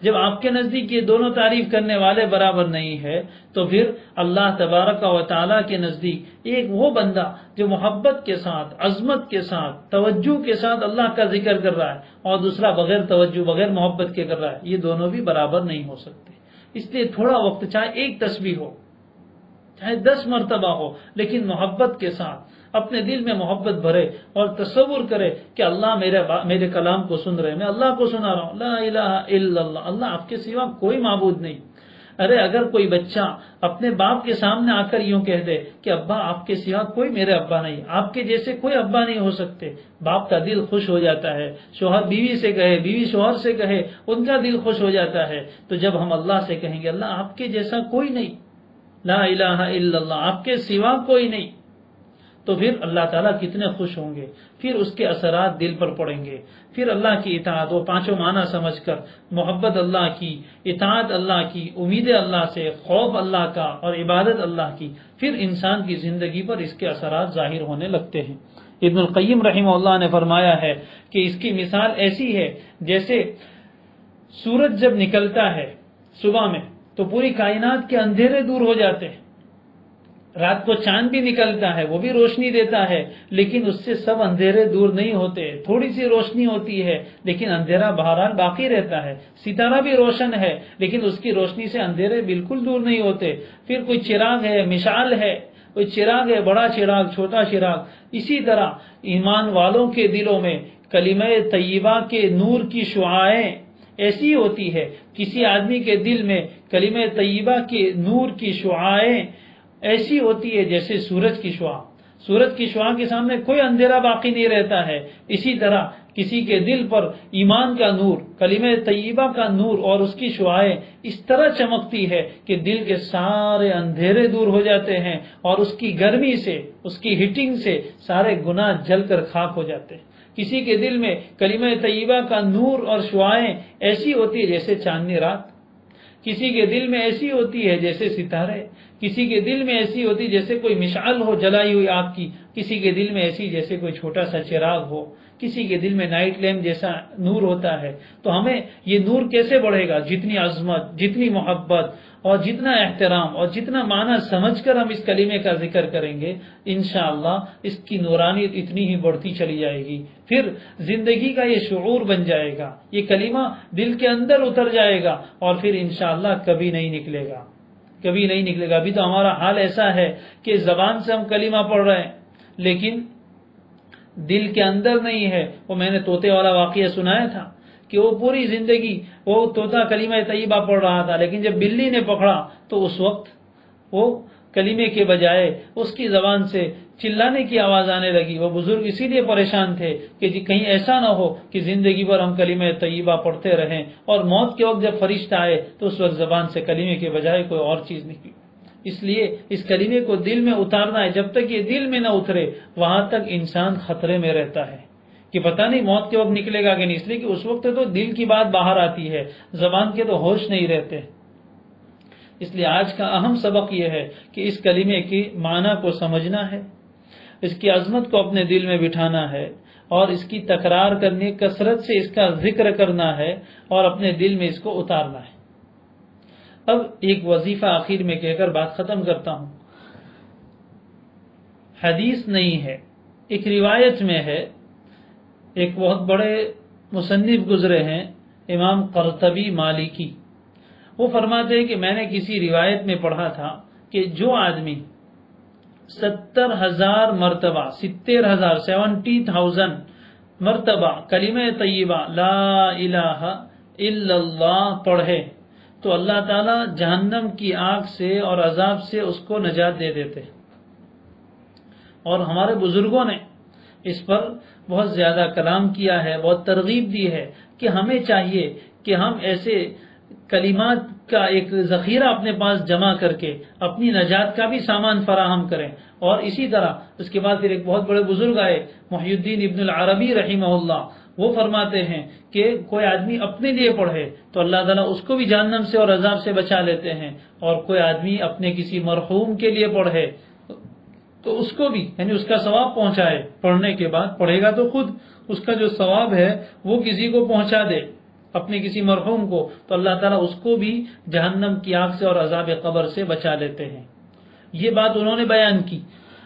جب آپ کے نزدیک یہ دونوں تعریف کرنے والے برابر نہیں ہے تو پھر اللہ تبارک و تعالیٰ کے نزدیک ایک وہ بندہ جو محبت کے ساتھ، عظمت کے ساتھ، توجہ کے ساتھ اللہ کا ذکر کر رہا ہے اور دوسرا بغیر توجہ، بغیر محبت کے کر رہا ہے، یہ دونوں بھی برابر نہیں ہو سکتے۔ اس لیے تھوڑا وقت، چاہے 1 تسبیح ہو، چاہے 10 مرتبہ ہو، لیکن محبت کے ساتھ اپنے دل میں محبت بھرے اور تصور کرے کہ اللہ میرے کلام کو سن رہے ہیں، میں اللہ کو سنا رہا ہوں، لا الہ الا اللہ، اللہ آپ کے سوا کوئی معبود نہیں۔ ارے اگر کوئی بچہ اپنے باپ کے سامنے آ کر یوں کہہ دے کہ ابا آپ کے سوا کوئی میرے ابا نہیں، آپ کے جیسے کوئی ابا نہیں ہو سکتے، باپ کا دل خوش ہو جاتا ہے۔ شوہر بیوی سے کہے، بیوی شوہر سے کہے، ان کا دل خوش ہو جاتا ہے۔ تو جب ہم اللہ سے کہیں گے اللہ آپ کے جیسا کوئی نہیں، لا الہ الا اللہ، آپ کے سوا کوئی نہیں، تو پھر اللہ تعالیٰ کتنے خوش ہوں گے، پھر اس کے اثرات دل پر پڑیں گے، پھر اللہ کی اطاعت، وہ پانچوں معنی سمجھ کر محبت اللہ کی، اطاعت اللہ کی، امید اللہ سے، خوف اللہ کا اور عبادت اللہ کی، پھر انسان کی زندگی پر اس کے اثرات ظاہر ہونے لگتے ہیں۔ ابن القیم رحمہ اللہ نے فرمایا ہے کہ اس کی مثال ایسی ہے جیسے سورج جب نکلتا ہے صبح میں تو پوری کائنات کے اندھیرے دور ہو جاتے ہیں، رات کو چاند بھی نکلتا ہے، وہ بھی روشنی دیتا ہے، لیکن اس سے سب اندھیرے دور نہیں ہوتے، تھوڑی سی روشنی ہوتی ہے لیکن اندھیرا بہرحال باقی رہتا ہے۔ ستارہ بھی روشن ہے لیکن اس کی روشنی سے اندھیرے بالکل دور نہیں ہوتے۔ پھر کوئی چراغ ہے، مشعل ہے، کوئی چراغ ہے، بڑا چراغ، چھوٹا چراغ۔ اسی طرح ایمان والوں کے دلوں میں کلمہ طیبہ کے نور کی شعاعیں ایسی ہوتی ہے، کسی آدمی کے دل میں کلمہ طیبہ کے نور کی شعاعیں ایسی ہوتی ہے جیسے سورج کی شعاع۔ سورج کی شعاع کے سامنے کوئی اندھیرا باقی نہیں رہتا ہے۔ اسی طرح کسی کے دل پر ایمان کا نور، کلمہ طیبہ کا نور اور اس کی شعاعیں اس طرح چمکتی ہے کہ دل کے سارے اندھیرے دور ہو جاتے ہیں اور اس کی گرمی سے، اس کی ہیٹنگ سے سارے گناہ جل کر خاک ہو جاتے ہیں۔ کسی کے دل میں کلمہ طیبہ کا نور اور شعاعیں ایسی ہوتی ہے جیسے چاندنی رات، کسی کے دل میں ایسی ہوتی ہے جیسے ستارے، کسی کے دل میں ایسی ہوتی جیسے کوئی مشعل ہو جلائی ہوئی آگ کی، کسی کے دل میں ایسی جیسے کوئی چھوٹا سا چراغ ہو، کسی کے دل میں نائٹ لیمپ جیسا نور ہوتا ہے۔ تو ہمیں یہ نور کیسے بڑھے گا؟ جتنی عظمت، جتنی محبت اور جتنا احترام اور جتنا معنی سمجھ کر ہم اس کلمے کا ذکر کریں گے، انشاءاللہ اس کی نورانیت اتنی ہی بڑھتی چلی جائے گی، پھر زندگی کا یہ شعور بن جائے گا، یہ کلمہ دل کے اندر اتر جائے گا اور پھر انشاءاللہ کبھی نہیں نکلے گا، کبھی نہیں نکلے گا۔ ابھی تو ہمارا حال ایسا ہے کہ زبان سے ہم کلمہ پڑھ رہے ہیں لیکن دل کے اندر نہیں ہے۔ وہ میں نے طوطے والا واقعہ سنایا تھا کہ وہ پوری زندگی وہ طوطا کلمہ طیبہ پڑھ رہا تھا، لیکن جب بلی نے پکڑا تو اس وقت وہ کلمے کے بجائے اس کی زبان سے چلانے کی آواز آنے لگی۔ وہ بزرگ اسی لیے پریشان تھے کہ کہیں ایسا نہ ہو کہ زندگی بھر ہم کلمہ طیبہ پڑھتے رہیں اور موت کے وقت جب فرشتہ آئے تو اس وقت زبان سے کلمے کے بجائے کوئی اور چیز نکلی۔ اس لیے اس کلمے کو دل میں اتارنا ہے، جب تک یہ دل میں نہ اترے وہاں تک انسان خطرے میں رہتا ہے کہ پتہ نہیں موت کے وقت نکلے گا کہ نہیں، اس لیے کہ اس وقت تو دل کی بات باہر آتی ہے، زبان کے تو ہوش نہیں رہتے۔ اس لیے آج کا اہم سبق یہ ہے کہ اس کلمے کی معنی کو سمجھنا ہے، اس کی عظمت کو اپنے دل میں بٹھانا ہے اور اس کی تکرار کرنے، کثرت سے اس کا ذکر کرنا ہے اور اپنے دل میں اس کو اتارنا ہے۔ اب ایک وظیفہ آخر میں کہہ کر بات ختم کرتا ہوں۔ حدیث نہیں ہے، ایک روایت میں ہے، ایک بہت بڑے مصنف گزرے ہیں امام قرطبی مالکی، وہ فرماتے ہیں کہ میں نے کسی روایت میں پڑھا تھا کہ جو آدمی 70,000 مرتبہ 70,000 مرتبہ کلمہ طیبہ لا الہ الا اللہ پڑھے تو اللہ تعالیٰ جہنم کی آگ سے اور عذاب سے اس کو نجات دے دیتے۔ اور ہمارے بزرگوں نے اس پر بہت زیادہ کلام کیا ہے، بہت ترغیب دی ہے کہ ہمیں چاہیے کہ ہم ایسے کلمات کا ایک ذخیرہ اپنے پاس جمع کر کے اپنی نجات کا بھی سامان فراہم کریں۔ اور اسی طرح اس کے بعد پھر ایک بہت بڑے بزرگ آئے محی الدین ابن العربی رحمہ اللہ، وہ فرماتے ہیں کہ کوئی آدمی اپنے لیے پڑھے تو اللہ تعالیٰ اس کو بھی جہنم سے اور عذاب سے بچا لیتے ہیں، اور کوئی آدمی اپنے کسی مرحوم کے لیے پڑھے تو اس کو بھی یعنی اس کا ثواب پہنچائے، پڑھنے کے بعد پڑھے گا تو خود اس کا جو ثواب ہے وہ کسی کو پہنچا دے، اپنے کسی مرحوم کو، تو اللہ تعالیٰ اس کو بھی جہنم کی آگ سے اور عذاب قبر سے بچا لیتے ہیں۔ یہ بات انہوں نے بیان کی۔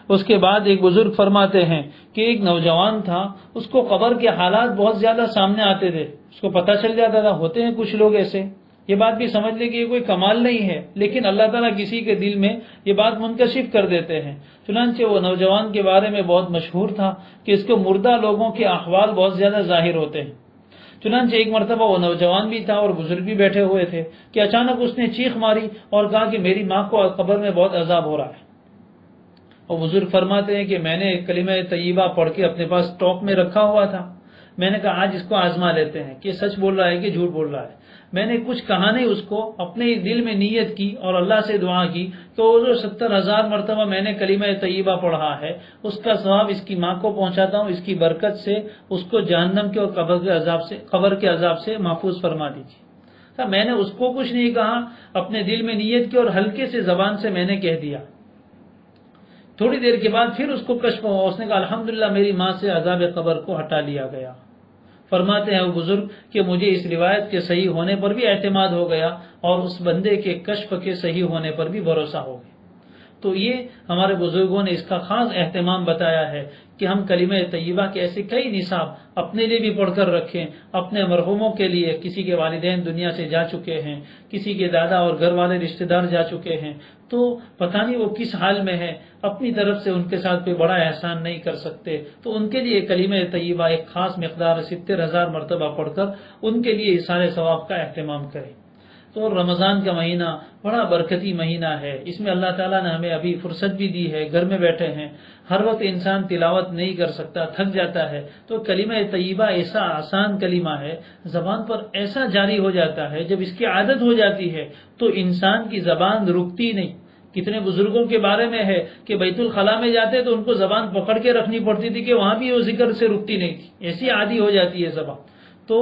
اس کے بعد ایک بزرگ فرماتے ہیں کہ ایک نوجوان تھا، اس کو قبر کے حالات بہت زیادہ سامنے آتے تھے، اس کو پتہ چل جاتا تھا، ہوتے ہیں کچھ لوگ ایسے، یہ بات بھی سمجھ لے کہ یہ کوئی کمال نہیں ہے، لیکن اللہ تعالیٰ کسی کے دل میں یہ بات منکشف کر دیتے ہیں۔ چنانچہ وہ نوجوان کے بارے میں بہت مشہور تھا کہ اس کو مردہ لوگوں کے احوال بہت زیادہ ظاہر ہوتے ہیں۔ چنانچہ ایک مرتبہ وہ نوجوان بھی تھا اور بزرگ بھی بیٹھے ہوئے تھے کہ اچانک اس نے چیخ ماری اور کہا کہ میری ماں کو قبر میں بہت عذاب ہو رہا ہے۔ اور بزرگ فرماتے ہیں کہ میں نے ایک کلمہ طیبہ پڑھ کے اپنے پاس اسٹاک میں رکھا ہوا تھا، میں نے کہا آج اس کو آزما لیتے ہیں کہ سچ بول رہا ہے کہ جھوٹ بول رہا ہے۔ میں نے کچھ کہا نہیں اس کو، اپنے دل میں نیت کی اور اللہ سے دعا کی کہ وہ جو 70,000 مرتبہ میں نے کلمہ طیبہ پڑھا ہے اس کا ثواب اس کی ماں کو پہنچاتا ہوں، اس کی برکت سے اس کو جہنم کے اور قبر کے عذاب سے محفوظ فرما دیجیے۔ میں نے اس کو کچھ نہیں کہا، اپنے دل میں نیت کی اور ہلکے سے زبان سے میں نے کہہ دیا۔ تھوڑی دیر کے بعد پھر اس کو کشف ہوا، اس نے کہا الحمدللہ میری ماں سے عذاب قبر کو ہٹا لیا گیا۔ فرماتے ہیں وہ بزرگ کہ مجھے اس روایت کے صحیح ہونے پر بھی اعتماد ہو گیا اور اس بندے کے کشف کے صحیح ہونے پر بھی بھروسہ ہو گیا۔ تو یہ ہمارے بزرگوں نے اس کا خاص اہتمام بتایا ہے کہ ہم کلمہ طیبہ کے ایسے کئی نصاب اپنے لیے بھی پڑھ کر رکھیں، اپنے مرحوموں کے لیے، کسی کے والدین دنیا سے جا چکے ہیں، کسی کے دادا اور گھر والے رشتہ دار جا چکے ہیں، تو پتہ نہیں وہ کس حال میں ہے، اپنی طرف سے ان کے ساتھ کوئی بڑا احسان نہیں کر سکتے، تو ان کے لیے کلمہ طیبہ ایک خاص مقدار 70,000 مرتبہ پڑھ کر ان کے لیے اِیصال ثواب کا اہتمام کریں۔ تو رمضان کا مہینہ بڑا برکتی مہینہ ہے، اس میں اللہ تعالیٰ نے ہمیں ابھی فرصت بھی دی ہے، گھر میں بیٹھے ہیں، ہر وقت انسان تلاوت نہیں کر سکتا، تھک جاتا ہے، تو کلمہ طیبہ ایسا آسان کلمہ ہے، زبان پر ایسا جاری ہو جاتا ہے، جب اس کی عادت ہو جاتی ہے تو انسان کی زبان رکتی نہیں۔ کتنے بزرگوں کے بارے میں ہے کہ بیت الخلاء میں جاتے تو ان کو زبان پکڑ کے رکھنی پڑتی تھی کہ وہاں بھی وہ ذکر سے رکتی نہیں تھی، ایسی عادی ہو جاتی ہے زبان۔ تو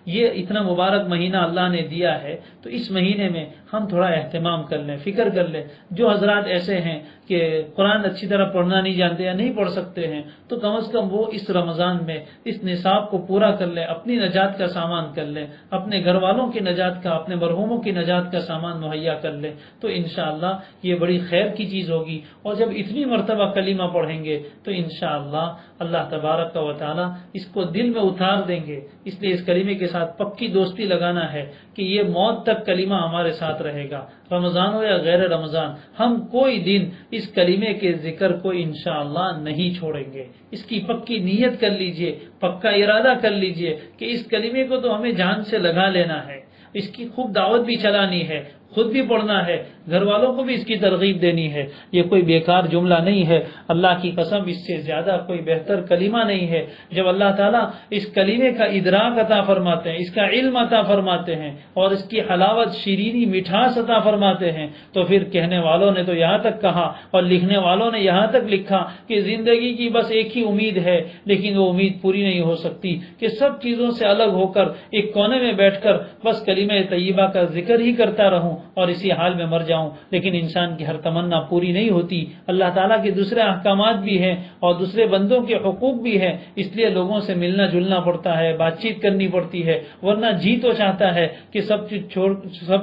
یہ اتنا مبارک مہینہ اللہ نے دیا ہے، تو اس مہینے میں ہم تھوڑا اہتمام کر لیں، فکر کر لیں۔ جو حضرات ایسے ہیں کہ قرآن اچھی طرح پڑھنا نہیں جانتے یا نہیں پڑھ سکتے ہیں، تو کم از کم وہ اس رمضان میں اس نصاب کو پورا کر لیں، اپنی نجات کا سامان کر لیں، اپنے گھر والوں کی نجات کا، اپنے مرحوموں کی نجات کا سامان مہیا کر لیں، تو انشاءاللہ یہ بڑی خیر کی چیز ہوگی۔ اور جب اتنی مرتبہ کلمہ پڑھیں گے تو انشاءاللہ اللہ تبارک و تعالی اس کو دل میں اتار دیں گے۔ اس لیے اس کلمے کے ساتھ پکی دوستی لگانا ہے کہ یہ موت تک کلمہ ہمارے ساتھ رہے گا، رمضان ہو یا غیر رمضان، ہم کوئی دن اس کلمے کے ذکر کو انشاءاللہ نہیں چھوڑیں گے۔ اس کی پکی نیت کر لیجئے، پکا ارادہ کر لیجئے کہ اس کلمے کو تو ہمیں جان سے لگا لینا ہے، اس کی خوب دعوت بھی چلانی ہے، خود بھی پڑھنا ہے، گھر والوں کو بھی اس کی ترغیب دینی ہے۔ یہ کوئی بیکار جملہ نہیں ہے، اللہ کی قسم اس سے زیادہ کوئی بہتر کلمہ نہیں ہے۔ جب اللہ تعالیٰ اس کلمے کا ادراک عطا فرماتے ہیں، اس کا علم عطا فرماتے ہیں اور اس کی حلاوت، شیرینی، مٹھاس عطا فرماتے ہیں، تو پھر کہنے والوں نے تو یہاں تک کہا اور لکھنے والوں نے یہاں تک لکھا کہ زندگی کی بس ایک ہی امید ہے، لیکن وہ امید پوری نہیں ہو سکتی کہ سب چیزوں سے الگ ہو کر ایک کونے میں بیٹھ کر بس کلمہ طیبہ کا ذکر ہی کرتا رہوں اور اسی حال میں مر جاؤں۔ لیکن انسان کی ہر تمنا پوری نہیں ہوتی، اللہ تعالیٰ کے دوسرے احکامات بھی ہیں اور دوسرے بندوں کے حقوق بھی ہیں، اس لیے لوگوں سے ملنا جلنا پڑتا ہے، بات چیت کرنی پڑتی ہے، ورنہ جی تو چاہتا ہے کہ سب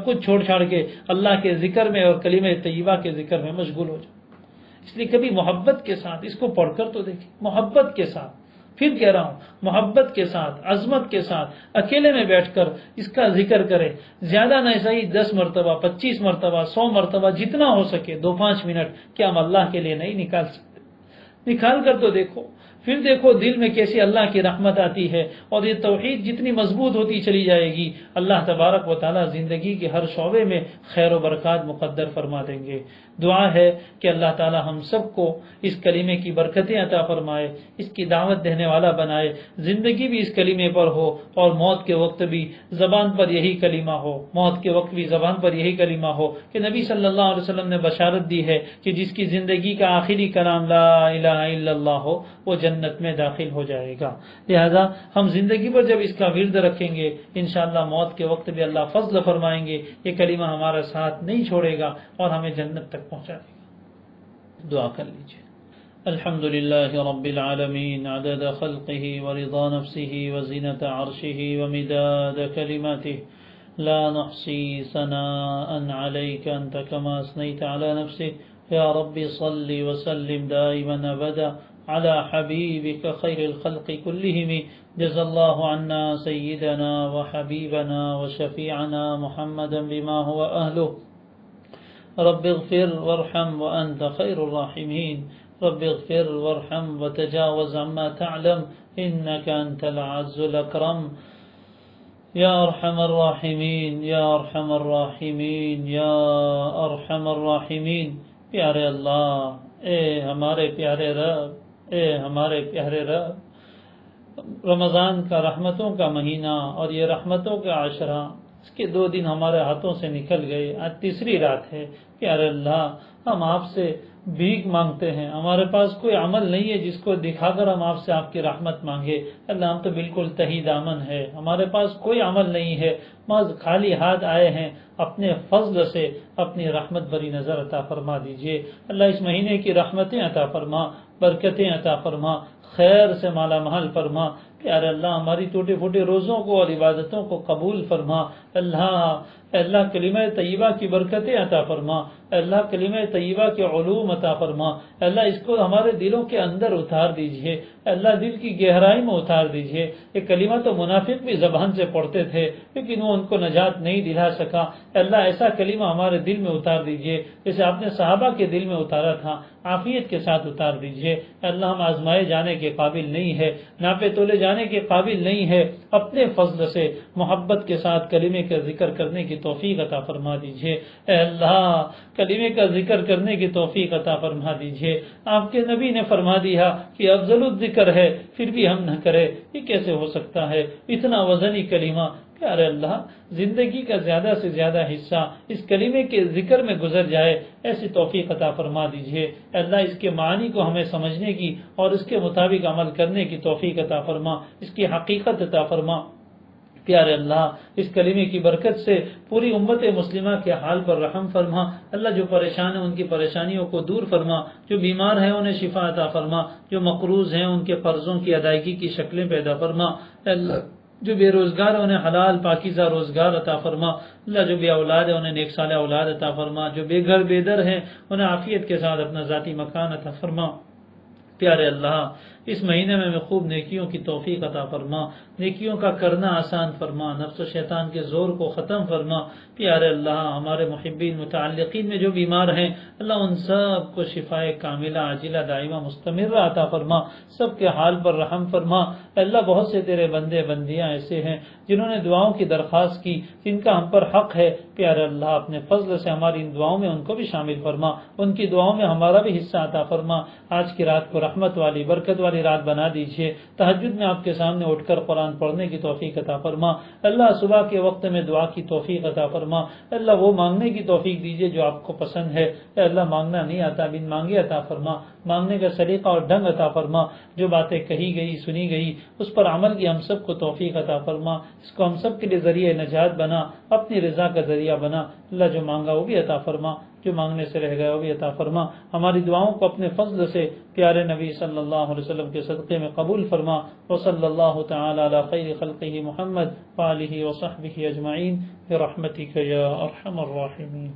کچھ چھوڑ چھاڑ کے اللہ کے ذکر میں اور کلمہ طیبہ کے ذکر میں مشغول ہو جاؤ۔ اس لیے کبھی محبت کے ساتھ اس کو پڑھ کر تو دیکھیں، محبت کے ساتھ، پھر کہہ رہا ہوں محبت کے ساتھ، عظمت کے ساتھ اکیلے میں بیٹھ کر اس کا ذکر کریں، زیادہ نہیں صحیح 10 مرتبہ، 25 مرتبہ، 100 مرتبہ، جتنا ہو سکے 2-5 منٹ، کیا ہم اللہ کے لیے نہیں نکال سکتے؟ نکال کر تو دیکھو، پھر دیکھو دل میں کیسی اللہ کی رحمت آتی ہے، اور یہ توحید جتنی مضبوط ہوتی چلی جائے گی، اللہ تبارک و تعالی زندگی کے ہر شعبے میں خیر و برکات مقدر فرما دیں گے۔ دعا ہے کہ اللہ تعالی ہم سب کو اس کلمے کی برکتیں عطا فرمائے، اس کی دعوت دینے والا بنائے، زندگی بھی اس کلمے پر ہو اور موت کے وقت بھی زبان پر یہی کلمہ ہو، موت کے وقت بھی زبان پر یہی کلمہ ہو کہ نبی صلی اللہ علیہ وسلم نے بشارت دی ہے کہ جس کی زندگی کا آخری کلام لا الہ الا اللہ ہو وہ جنت میں داخل ہو جائے گا۔ لہذا ہم زندگی پر جب اس کا ورد رکھیں گے، انشاءاللہ موت کے وقت بھی اللہ فضل فرمائیں گے، یہ کلمہ ہمارا ساتھ نہیں چھوڑے گا اور ہمیں جنت تک پہنچا دے گا۔ دعا کر لیجیے۔ الحمد للہ رب العالمین عدد خلقہ ورضا نفسہ وزینة عرشہ ومداد کلماتہ لا نحصی ثناء علیک انت کما اثنیت علی نفسک یا رب صل وسلم دائما ابدا على حبيبك خير الخلق كلهم جزا الله عنا سيدنا وحبيبنا وشفيعنا محمدا بما هو أهله رب اغفر وارحم وأنت خير الراحمين رب اغفر وارحم وتجاوز عما تعلم إنك أنت العز الأكرم يا أرحم الراحمين يا أرحم الراحمين يا أرحم الراحمين پیارے اللہ، اے ہمارے پیارے رب، اے ہمارے پیارے رب، رمضان کا رحمتوں کا مہینہ اور یہ رحمتوں کا عشرہ اس کے 2 دن ہمارے ہاتھوں سے نکل گئے، آج تیسری رات ہے۔ پیارے اللہ، ہم آپ سے بھیک مانگتے ہیں، ہمارے پاس کوئی عمل نہیں ہے جس کو دکھا کر ہم آپ سے آپ کی رحمت مانگے۔ اللہ ہم تو بالکل تہی دامن ہے، ہمارے پاس کوئی عمل نہیں ہے، محض خالی ہاتھ آئے ہیں، اپنے فضل سے اپنی رحمت بری نظر عطا فرما دیجئے۔ اللہ اس مہینے کی رحمتیں عطا فرما، برکتیں عطا فرما، خیر سے مالا مال فرما۔ پیارے اللہ، ہماری ٹوٹے پھوٹے روزوں کو اور عبادتوں کو قبول فرما۔ اللہ کلمہ طیبہ کی برکتیں عطا فرما، اللہ کلمہ طیبہ کے علوم عطا فرما۔ اللہ اس کو ہمارے دلوں کے اندر اتار دیجئے، اللہ دل کی گہرائی میں اتار دیجئے۔ یہ کلمہ تو منافق بھی زبان سے پڑھتے تھے لیکن وہ ان کو نجات نہیں دلا سکا۔ اللہ ایسا کلمہ ہمارے دل میں اتار دیجئے جیسے آپ نے صحابہ کے دل میں اتارا تھا، عافیت کے ساتھ اتار دیجئے۔ اللہ ہم آزمائے جانے کے قابل نہیں ہے، ناپے تولے جانے کے قابل نہیں ہے، اپنے فضل سے محبت کے ساتھ کلمے کا ذکر کرنے کی توفیق عطا فرما دیجئے۔ اے اللہ، کلمے کا ذکر کرنے کی توفیق عطا فرما دیجئے۔ آپ کے نبی نے فرما دیا کہ افضل الذکر ہے، پھر بھی ہم نہ کرے، یہ کیسے ہو سکتا ہے؟ اتنا وزنی کلمہ۔ پیارے اللہ، زندگی کا زیادہ سے زیادہ حصہ اس کلمے کے ذکر میں گزر جائے، ایسی توفیق عطا فرما دیجئے۔ اللہ اس کے معنی کو ہمیں سمجھنے کی اور اس کے مطابق عمل کرنے کی توفیق عطا فرما، اس کی حقیقت عطا فرما۔ پیارے اللہ، اس کلمے کی برکت سے پوری امت مسلمہ کے حال پر رحم فرما۔ اللہ جو پریشان ہیں ان کی پریشانیوں کو دور فرما، جو بیمار ہیں انہیں شفا عطا فرما، جو مقروض ہیں ان کے قرضوں کی ادائیگی کی شکلیں پیدا فرما۔ اللہ جو بے روزگار ہیں انہیں حلال پاکیزہ روزگار عطا فرما۔ اللہ جو بے اولاد ہے انہیں نیک صالح اولاد عطا فرما، جو بے گھر بے در ہیں انہیں عافیت کے ساتھ اپنا ذاتی مکان عطا فرما۔ پیارے اللہ، اس مہینے میں خوب نیکیوں کی توفیق عطا فرما، نیکیوں کا کرنا آسان فرما، نفس و شیطان کے زور کو ختم فرما۔ پیارے اللہ، ہمارے محبین متعلقین میں جو بیمار ہیں اللہ ان سب کو شفائے کاملہ عاجلہ دائمہ مستمرہ عطا فرما، سب کے حال پر رحم فرما۔ اللہ بہت سے تیرے بندے بندیاں ایسے ہیں جنہوں نے دعاؤں کی درخواست کی، جن کا ہم پر حق ہے۔ پیارے اللہ، اپنے فضل سے ہماری ان دعاؤں میں ان کو بھی شامل فرما، ان کی دعاؤں میں ہمارا بھی حصہ عطا فرما۔ آج کی رات کو رحمت والی برکت والی رات بنا دیجئے، تہجد میں آپ کے سامنے اٹھ کر قرآن پڑھنے کی توفیق عطا فرما۔ اللہ صبح کے وقت میں دعا کی توفیق عطا فرما۔ اللہ وہ مانگنے کی توفیق دیجئے جو آپ کو پسند ہے۔ اے اللہ، مانگنا نہیں آتا، بن مانگے عطا فرما، مانگنے کا سلیقہ اور ڈھنگ عطا فرما۔ جو باتیں کہی گئی سنی گئی اس پر عمل کی ہم سب کو توفیق عطا فرما، اس کو ہم سب کے لیے ذریعہ نجات بنا، اپنی رضا کا ذریعہ بنا۔ اللہ جو مانگا وہ بھی عطا فرما، جو مانگنے سے رہ گیا وہ بھی عطا فرما۔ ہماری دعاؤں کو اپنے فضل سے پیارے نبی صلی اللہ علیہ وسلم کے صدقے میں قبول فرما۔ وصلی اللہ تعالی علی خیر خلقہ محمد وآلہ وصحبہ اجمعین برحمتک یا ارحم الراحمین۔